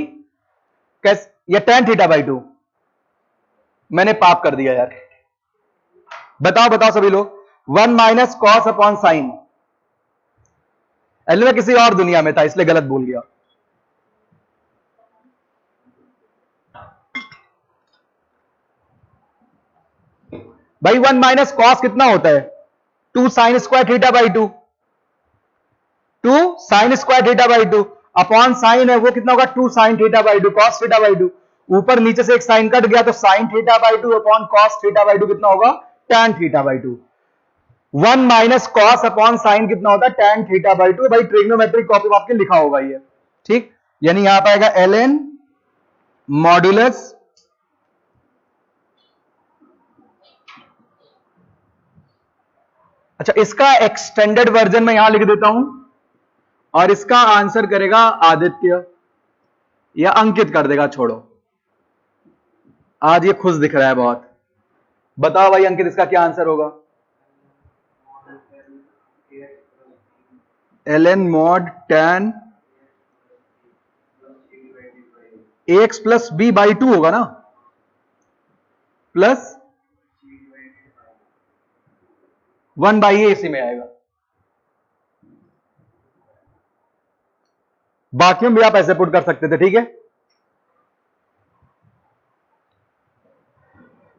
कैस या टेन थीटा बाई 2। मैंने पाप कर दिया यार, बताओ बताओ सभी लोग। 1 माइनस कॉस अपॉन साइन, मैं किसी और दुनिया में था इसलिए गलत बोल गया। भाई 1 माइनस कॉस कितना होता है? 2 sine square theta by 2। 2 sine square theta by 2 upon sine है वो कितना होगा? 2 sine theta by 2 cos theta by 2। ऊपर नीचे से एक साइन कट गया तो sine theta by 2 upon cos theta by 2 कितना होगा? Tan theta by 2। 1 minus cos upon sine कितना होता है? Tan theta by 2। भाई ट्रिग्नोमेट्रिक कॉपी में आपके लिखा होगा ये, ठीक। यानी यहां पाएगा ln मॉड्यूलस अच्छा, इसका एक्सटेंडेड वर्जन में यहां लिख देता हूं, और इसका आंसर करेगा आदित्य या अंकित कर देगा। छोड़ो, आज ये खुश दिख रहा है बहुत। बताओ भाई अंकित, इसका क्या आंसर होगा? ln mod tan ax plus b by 2 होगा ना, प्लस 1 बाई ए इसी में आएगा। बाकियों में भी आप ऐसे पुट कर सकते थे, ठीक है।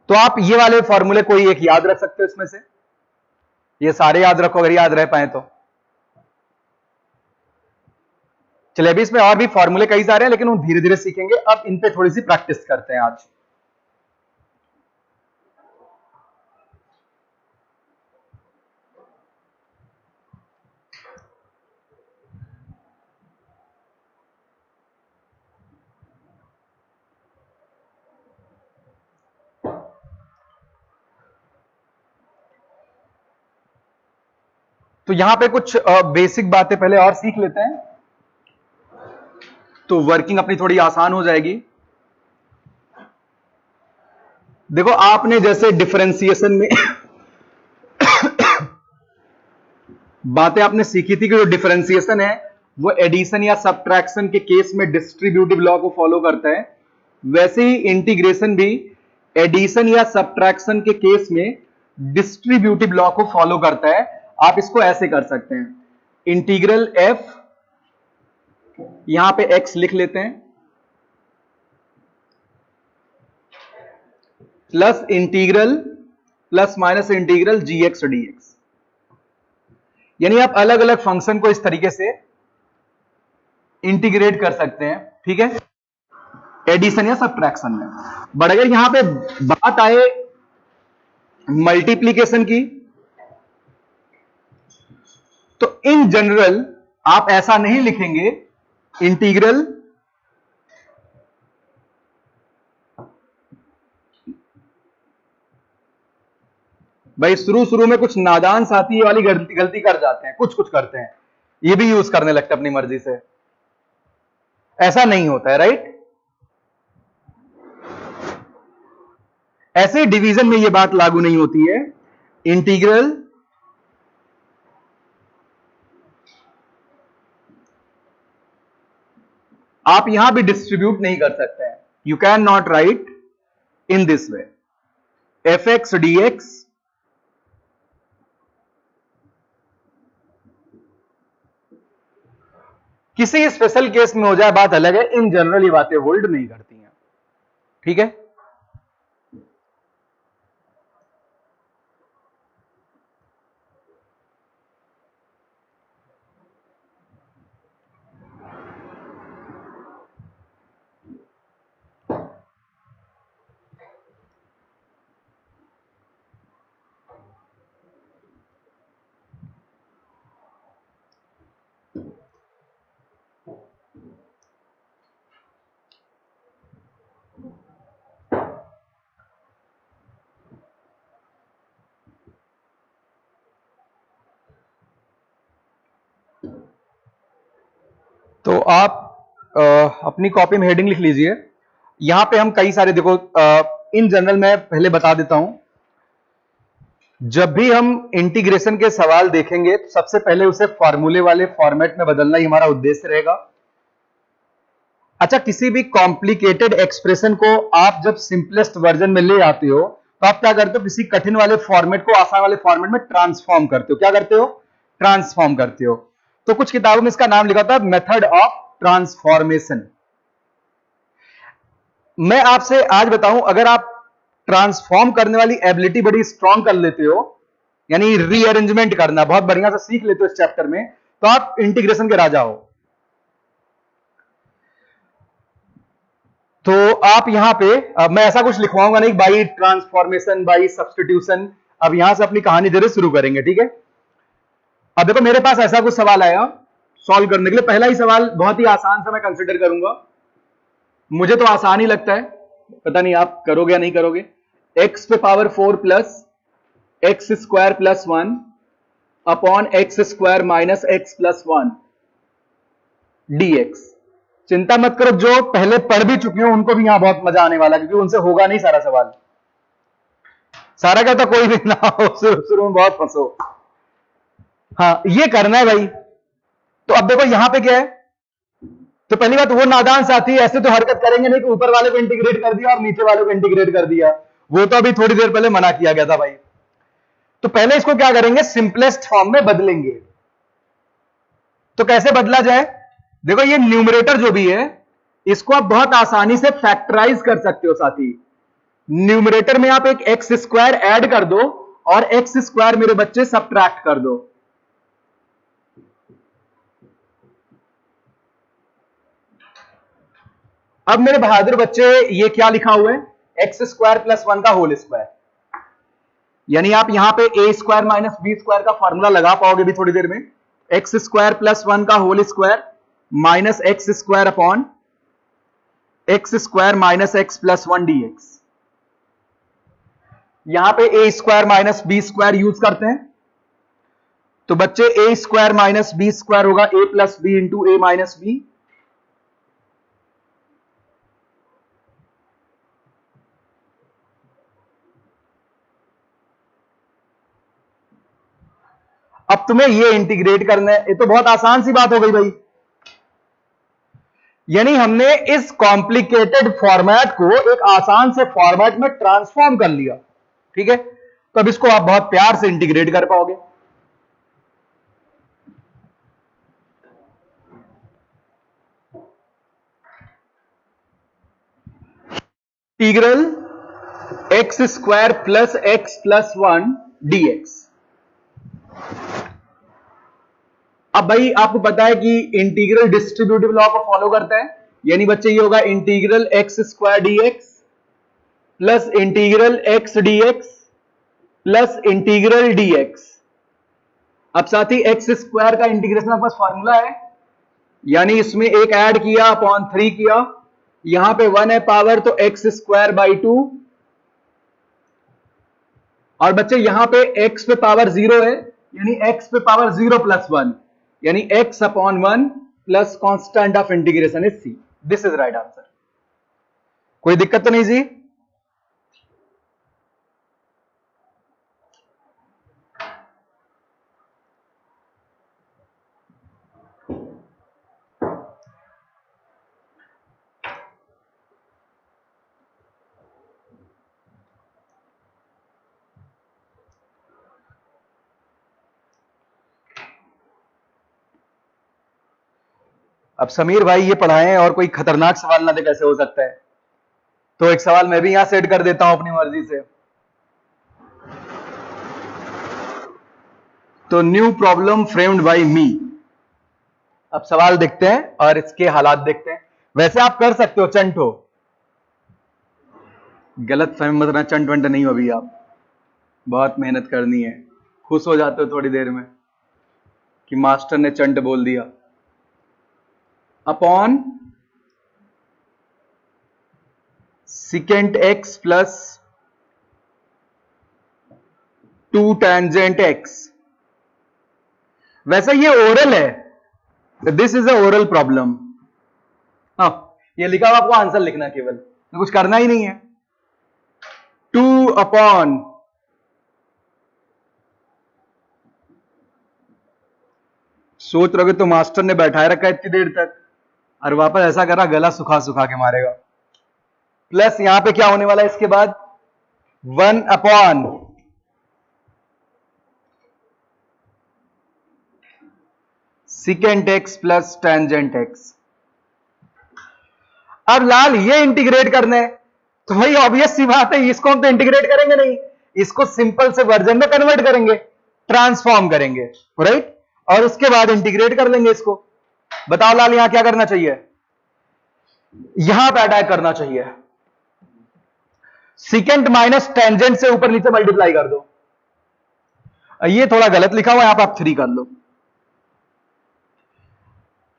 तो आप ये वाले फॉर्मूले कोई एक याद रख सकते हो इसमें से, ये सारे याद रखो अगर याद रह पाए तो। चलिए अभी इसमें और भी फॉर्मूले कई सारे हैं, लेकिन हम धीरे धीरे सीखेंगे। अब इन पे थोड़ी सी प्रैक्टिस करते हैं आज। तो यहां पे कुछ बेसिक बातें पहले और सीख लेते हैं, तो वर्किंग अपनी थोड़ी आसान हो जाएगी। देखो आपने जैसे डिफरेंशिएशन में बातें आपने सीखी थी कि जो डिफरेंशिएशन है वो एडिशन या सब्ट्रैक्शन के केस में डिस्ट्रीब्यूटिव लॉ को फॉलो करता है, वैसे ही इंटीग्रेशन भी एडिशन या सब्ट्रैक्शन के केस में डिस्ट्रीब्यूटिव लॉ को फॉलो करता है। आप इसको ऐसे कर सकते हैं, इंटीग्रल एफ, यहां पे एक्स लिख लेते हैं, plus integral plus minus integral g x d x. यानी आप अलग अलग फंक्शन को इस तरीके से इंटीग्रेट कर सकते हैं, ठीक है, एडिशन या सब्ट्रैक्शन में। बट अगर यहां पे बात आए मल्टीप्लीकेशन की, तो इन जनरल आप ऐसा नहीं लिखेंगे इंटीग्रल भाई शुरू में कुछ नादान साथी ये वाली गलती कर जाते हैं, कुछ करते हैं, ये भी यूज करने लगते हैं अपनी मर्जी से। ऐसा नहीं होता है, राइट। ऐसे डिवीजन में ये बात लागू नहीं होती है। इंटीग्रल आप यहां भी डिस्ट्रीब्यूट नहीं कर सकते हैं, you can not right in this way F x d x किसी स्पेशल केस में हो जाए बात अलग है, इन जनरल ये बातें होल्ड नहीं करती हैं, ठीक है। तो आप अपनी कॉपी में हेडिंग लिख लीजिए। यहां पे हम कई सारे देखो, इन जनरल मैं पहले बता देता हूं, जब भी हम इंटीग्रेशन के सवाल देखेंगे तो सबसे पहले उसे फॉर्मूले वाले फॉर्मेट में बदलना ही हमारा उद्देश्य रहेगा। अच्छा, किसी भी कॉम्प्लिकेटेड एक्सप्रेशन को आप जब सिंपलेस्ट वर्जन में ले आते हो तो आप क्या करते हो, किसी कठिन वाले फॉर्मेट को आसान वाले फॉर्मेट में ट्रांसफॉर्म करते हो। क्या करते हो? ट्रांसफॉर्म करते हो। तो कुछ किताबों में इसका नाम लिखा होता है मेथड ऑफ ट्रांसफॉर्मेशन। मैं आपसे आज बताऊं, अगर आप ट्रांसफॉर्म करने वाली एबिलिटी बड़ी स्ट्रांग कर लेते हो, यानी रीअरेंजमेंट करना बहुत बढ़िया से सीख लेते हो इस चैप्टर में, तो आप इंटीग्रेशन के राजा हो। तो आप यहां पे मैं ऐसा कुछ लिखवाऊंगा नहीं, बाई ट्रांसफॉर्मेशन, बाई सब्स्टिट्यूशन। अब यहां से अपनी कहानी जरूर शुरू करेंगे, ठीक है। अब देखो मेरे पास ऐसा कुछ सवाल आया सॉल्व करने के लिए। पहला ही सवाल बहुत ही आसान सा मैं कंसिडर करूंगा, मुझे तो आसान ही लगता है, पता नहीं आप करोगे या नहीं करोगे। एक्स पे power 4 plus x square plus 1 upon x square minus x plus 1 dx। चिंता मत करो, जो पहले पढ़ भी चुके हो उनको भी यहां बहुत मजा आने वाला, क्योंकि उनसे होगा नहीं सारा सवाल। सारा कहता कोई भी ना हो, शुरू में बहुत फंसो। हाँ, ये करना है भाई। तो अब देखो यहां पे क्या है, तो पहली बात, वो नादान साथी ऐसे तो हरकत करेंगे नहीं कि ऊपर वाले को इंटीग्रेट कर दिया और नीचे वाले को इंटीग्रेट कर दिया, वो तो अभी थोड़ी देर पहले मना किया गया था भाई। तो पहले इसको क्या करेंगे, सिंपलेस्ट फॉर्म में बदलेंगे। तो कैसे बदला जाए, देखो ये न्यूमरेटर जो भी है इसको आप बहुत आसानी से फैक्टराइज कर सकते हो साथी। न्यूमरेटर में आप एक एक्स स्क्वायर ऐड कर दो और एक्स स्क्वायर मेरे बच्चे सब्ट्रैक्ट कर दो। अब मेरे बहादुर बच्चे ये क्या लिखा हुआ है, एक्स स्क्वायर प्लस 1 का होल स्क्वायर, यानी आप यहां पे a square minus b square का फॉर्मूला लगा पाओगे भी थोड़ी देर में। एक्स स्क्वायर प्लस 1 का whole square minus x square upon x square minus x plus 1 dx. यहां पे a square minus b square use करते हैं, तो बच्चे a square minus b square होगा a plus b into a minus b. अब तुम्हें ये इंटीग्रेट करना है, ये तो बहुत आसान सी बात हो गई भाई। यानी हमने इस कॉम्प्लिकेटेड फॉर्मेट को एक आसान से फॉर्मेट में ट्रांसफॉर्म कर लिया, ठीक है। तो अब इसको आप बहुत प्यार से इंटीग्रेट कर पाओगे। Integral x square plus x plus 1 d x. अब भाई आपको पता है कि इंटीग्रल डिस्ट्रीब्यूटिव लॉ को फॉलो करता है, यानी बच्चे ये होगा integral x square d x plus integral x d x plus integral d x. अब साथ ही एक्स स्क्वायर का इंटीग्रेशन आपके पास फॉर्मूला है, यानी इसमें एक ऐड किया अपॉन 3 किया, यहां पे 1 है पावर तो एक्स स्क्वायर बाई 2, और बच्चे यहां पे x पे पावर 0 है, यानी x पे पावर 0 प्लस 1, यानी x upon 1 plus constant of integration is c। This is right answer. कोई दिक्कत तो नहीं जी? अब समीर भाई ये पढ़ाएं और कोई खतरनाक सवाल ना दे, कैसे हो सकता है? तो एक सवाल मैं भी यहां सेट कर देता हूं अपनी मर्जी से। तो न्यू प्रॉब्लम फ्रेम्ड बाय मी। अब सवाल देखते हैं और इसके हालात देखते हैं। वैसे आप कर सकते हो चंट हो, गलत फहमी मत ना, चंट वंट नहीं हो अभी आप, बहुत मेहनत करनी है। खुश हो जाते हो थोड़ी देर में कि मास्टर ने चंट बोल दिया। Upon secant x plus 2 tangent x. वैसे ये ओरल है, this is a oral problem. हाँ, ये लिखा हुआ आपको आंसर लिखना, केवल तो कुछ करना ही नहीं है। 2 अपॉन सोच रहोगे तो मास्टर ने बैठाए रखा है इतनी देर तक और वापस ऐसा करा गला सुखा सुखा के मारेगा। प्लस यहां पे क्या होने वाला है इसके बाद, 1 upon secant x plus tangent x. अब लाल ये इंटीग्रेट करना है, तो भाई ऑब्वियस सी बात है, इसको हम तो इंटीग्रेट करेंगे नहीं, इसको सिंपल से वर्जन में कन्वर्ट करेंगे, ट्रांसफॉर्म करेंगे, राइट, और उसके बाद इंटीग्रेट कर लेंगे इसको। बताओ लाल यहां क्या करना चाहिए, यहां पे अटैक करना चाहिए, सिकेंट माइनस टेंजेंट से ऊपर नीचे मल्टीप्लाई कर दो। ये थोड़ा गलत लिखा हुआ है, आप 3 कर लो।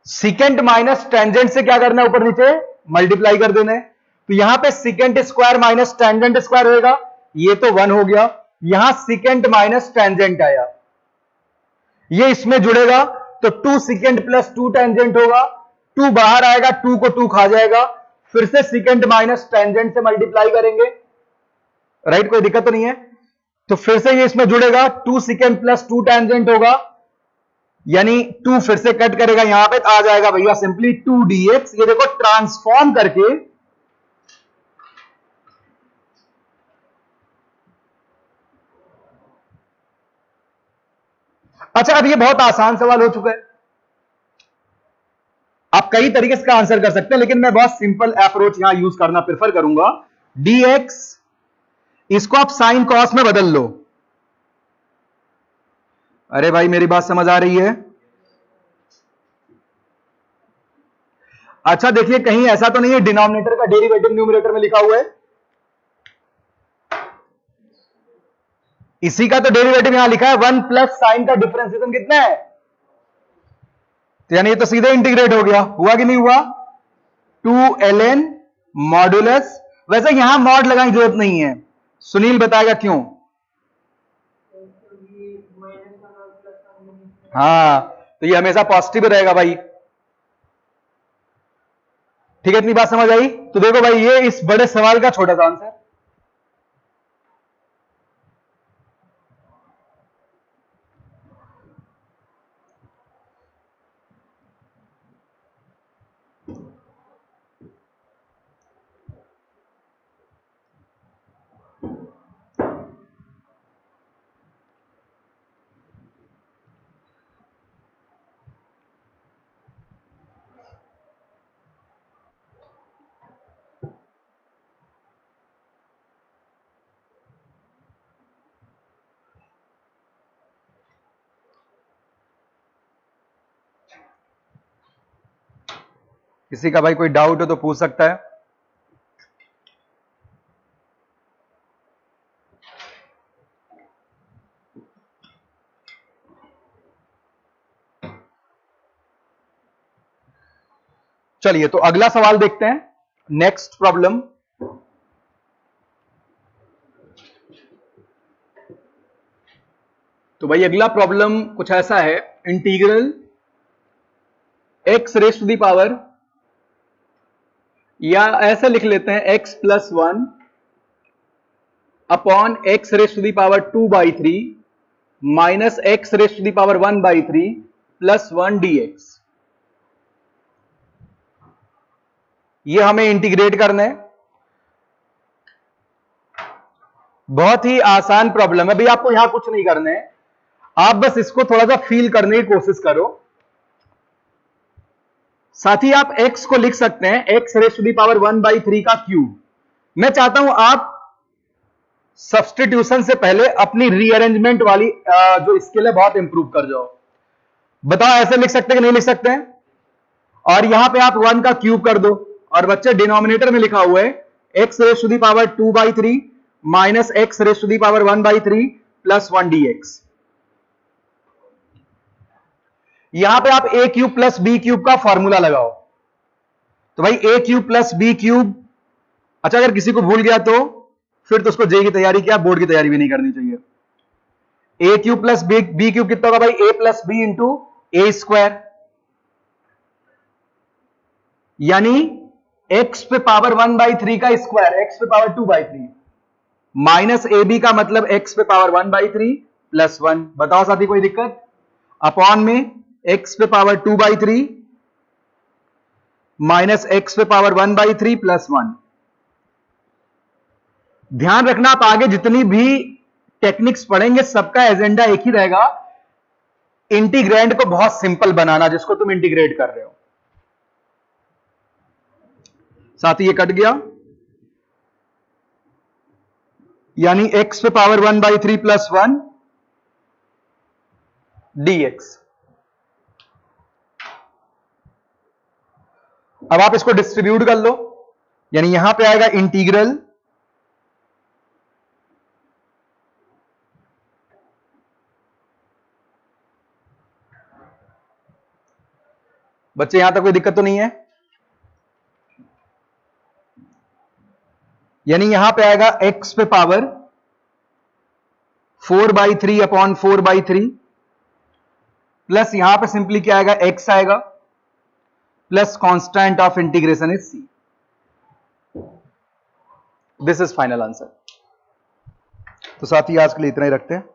सिकेंट माइनस टेंजेंट से क्या करना है, ऊपर नीचे मल्टीप्लाई कर देना है। तो यहां पे secant square minus tangent square होगा, ये तो 1 हो गया, यहां सिकेंट माइनस टेंजेंट आया, ये इसमें जुड़ेगा तो 2 सिकेंट प्लस 2 टेंजेंट होगा, 2 बाहर आएगा, 2 को 2 खा जाएगा, फिर से सिकेंट माइनस टेंजेंट से मल्टीप्लाई करेंगे, राइट, कोई दिक्कत तो नहीं है। तो फिर से ये इसमें जुड़ेगा, 2 सिकेंट प्लस 2 टेंजेंट होगा, यानी 2 फिर से कट करेगा, यहां पे आ जाएगा भैया सिंपली 2 dx। ये देखो ट्रांसफॉर्म करके अच्छा, अब ये बहुत आसान सवाल हो चुका है। आप कई तरीके से आंसर कर सकते हैं, लेकिन मैं बहुत सिंपल अप्रोच यहां यूज करना प्रेफर करूंगा। dx इसको आप साइन कॉस में बदल लो। अरे भाई मेरी बात समझ आ रही है? अच्छा देखिए, कहीं ऐसा तो नहीं है डिनोमिनेटर का डेरिवेटिव न्यूमरेटर में लिखा हुआ है? इसी का तो डेरिवेटिव यहां लिखा है, 1 प्लस साइन का डिफरेंशिएशन कितना है? तो यानी ये तो सीधे इंटीग्रेट हो गया, हुआ कि नहीं हुआ? 2ln modulus. वैसे यहां मॉड लगाने की जरूरत नहीं है, सुनील बताएगा क्यों। हाँ, तो ये हमेशा पॉजिटिव रहेगा भाई। ठीक है, इतनी बात समझ आई? तो देखो भाई, ये इस बड़े सवाल का छोटा सा आंसर। किसी का भाई कोई डाउट हो तो पूछ सकता है। चलिए, तो अगला सवाल देखते हैं, नेक्स्ट प्रॉब्लम। तो भाई अगला प्रॉब्लम कुछ ऐसा है, integral x raise to the power, या ऐसा लिख लेते हैं x plus 1 upon x raise to the power 2/3 minus x raise to the power 1/3 plus 1 dx। ये हमें इंटीग्रेट करना है। बहुत ही आसान प्रॉब्लम है भाई, आपको यहां कुछ नहीं करना है, आप बस इसको थोड़ा सा फील करने की कोशिश करो। साथ ही आप x को लिख सकते हैं x raise to the power 1/3 का क्यूब। मैं चाहता हूं आप सब्स्टिट्यूशन से पहले अपनी रीअरेंजमेंट वाली जो स्किल है बहुत इंप्रूव कर जाओ। बताओ ऐसे लिख सकते हैं कि नहीं लिख सकते हैं? और यहां पे आप 1 का क्यूब कर दो, और बच्चे डिनोमिनेटर में लिखा हुआ है x raise to the power 2/3 minus x raise to the power 1/3 plus 1 dx। यहां पे आप a cube plus b cube का फॉर्मूला लगाओ। तो भाई a cube plus b cube, अच्छा अगर किसी को भूल गया तो फिर तो उसको जे की तैयारी किया, बोर्ड की तैयारी भी नहीं करनी चाहिए। a cube plus b cube कितना होगा भाई? a plus b into a square, यानी x पे पावर 1/3 का स्क्वायर, x पे पावर 2/3 माइनस ए बी का मतलब x पे पावर 1/3 प्लस 1। बताओ साथी कोई दिक्कत? अपॉन में x पे पावर 2/3 माइनस x पे पावर 1/3 प्लस 1। ध्यान रखना, आप आगे जितनी भी टेक्निक्स पढ़ेंगे सबका एजेंडा एक ही रहेगा, इंटीग्रैंड को बहुत सिंपल बनाना जिसको तुम इंटीग्रेट कर रहे हो। साथ ही ये कट गया, यानी x पे पावर 1/3 प्लस 1 dx। अब आप इसको डिस्ट्रीब्यूट कर लो, यानी यहां पे आएगा इंटीग्रल बच्चे, यहां तक कोई दिक्कत तो नहीं है? यानी यहां पे आएगा x पे पावर 4/3 अपॉन 4/3 प्लस यहां पे सिंपली क्या आएगा? x आएगा plus constant of integration is c। This is final answer. तो साथ ही आज के लिए इतना ही रखते हैं।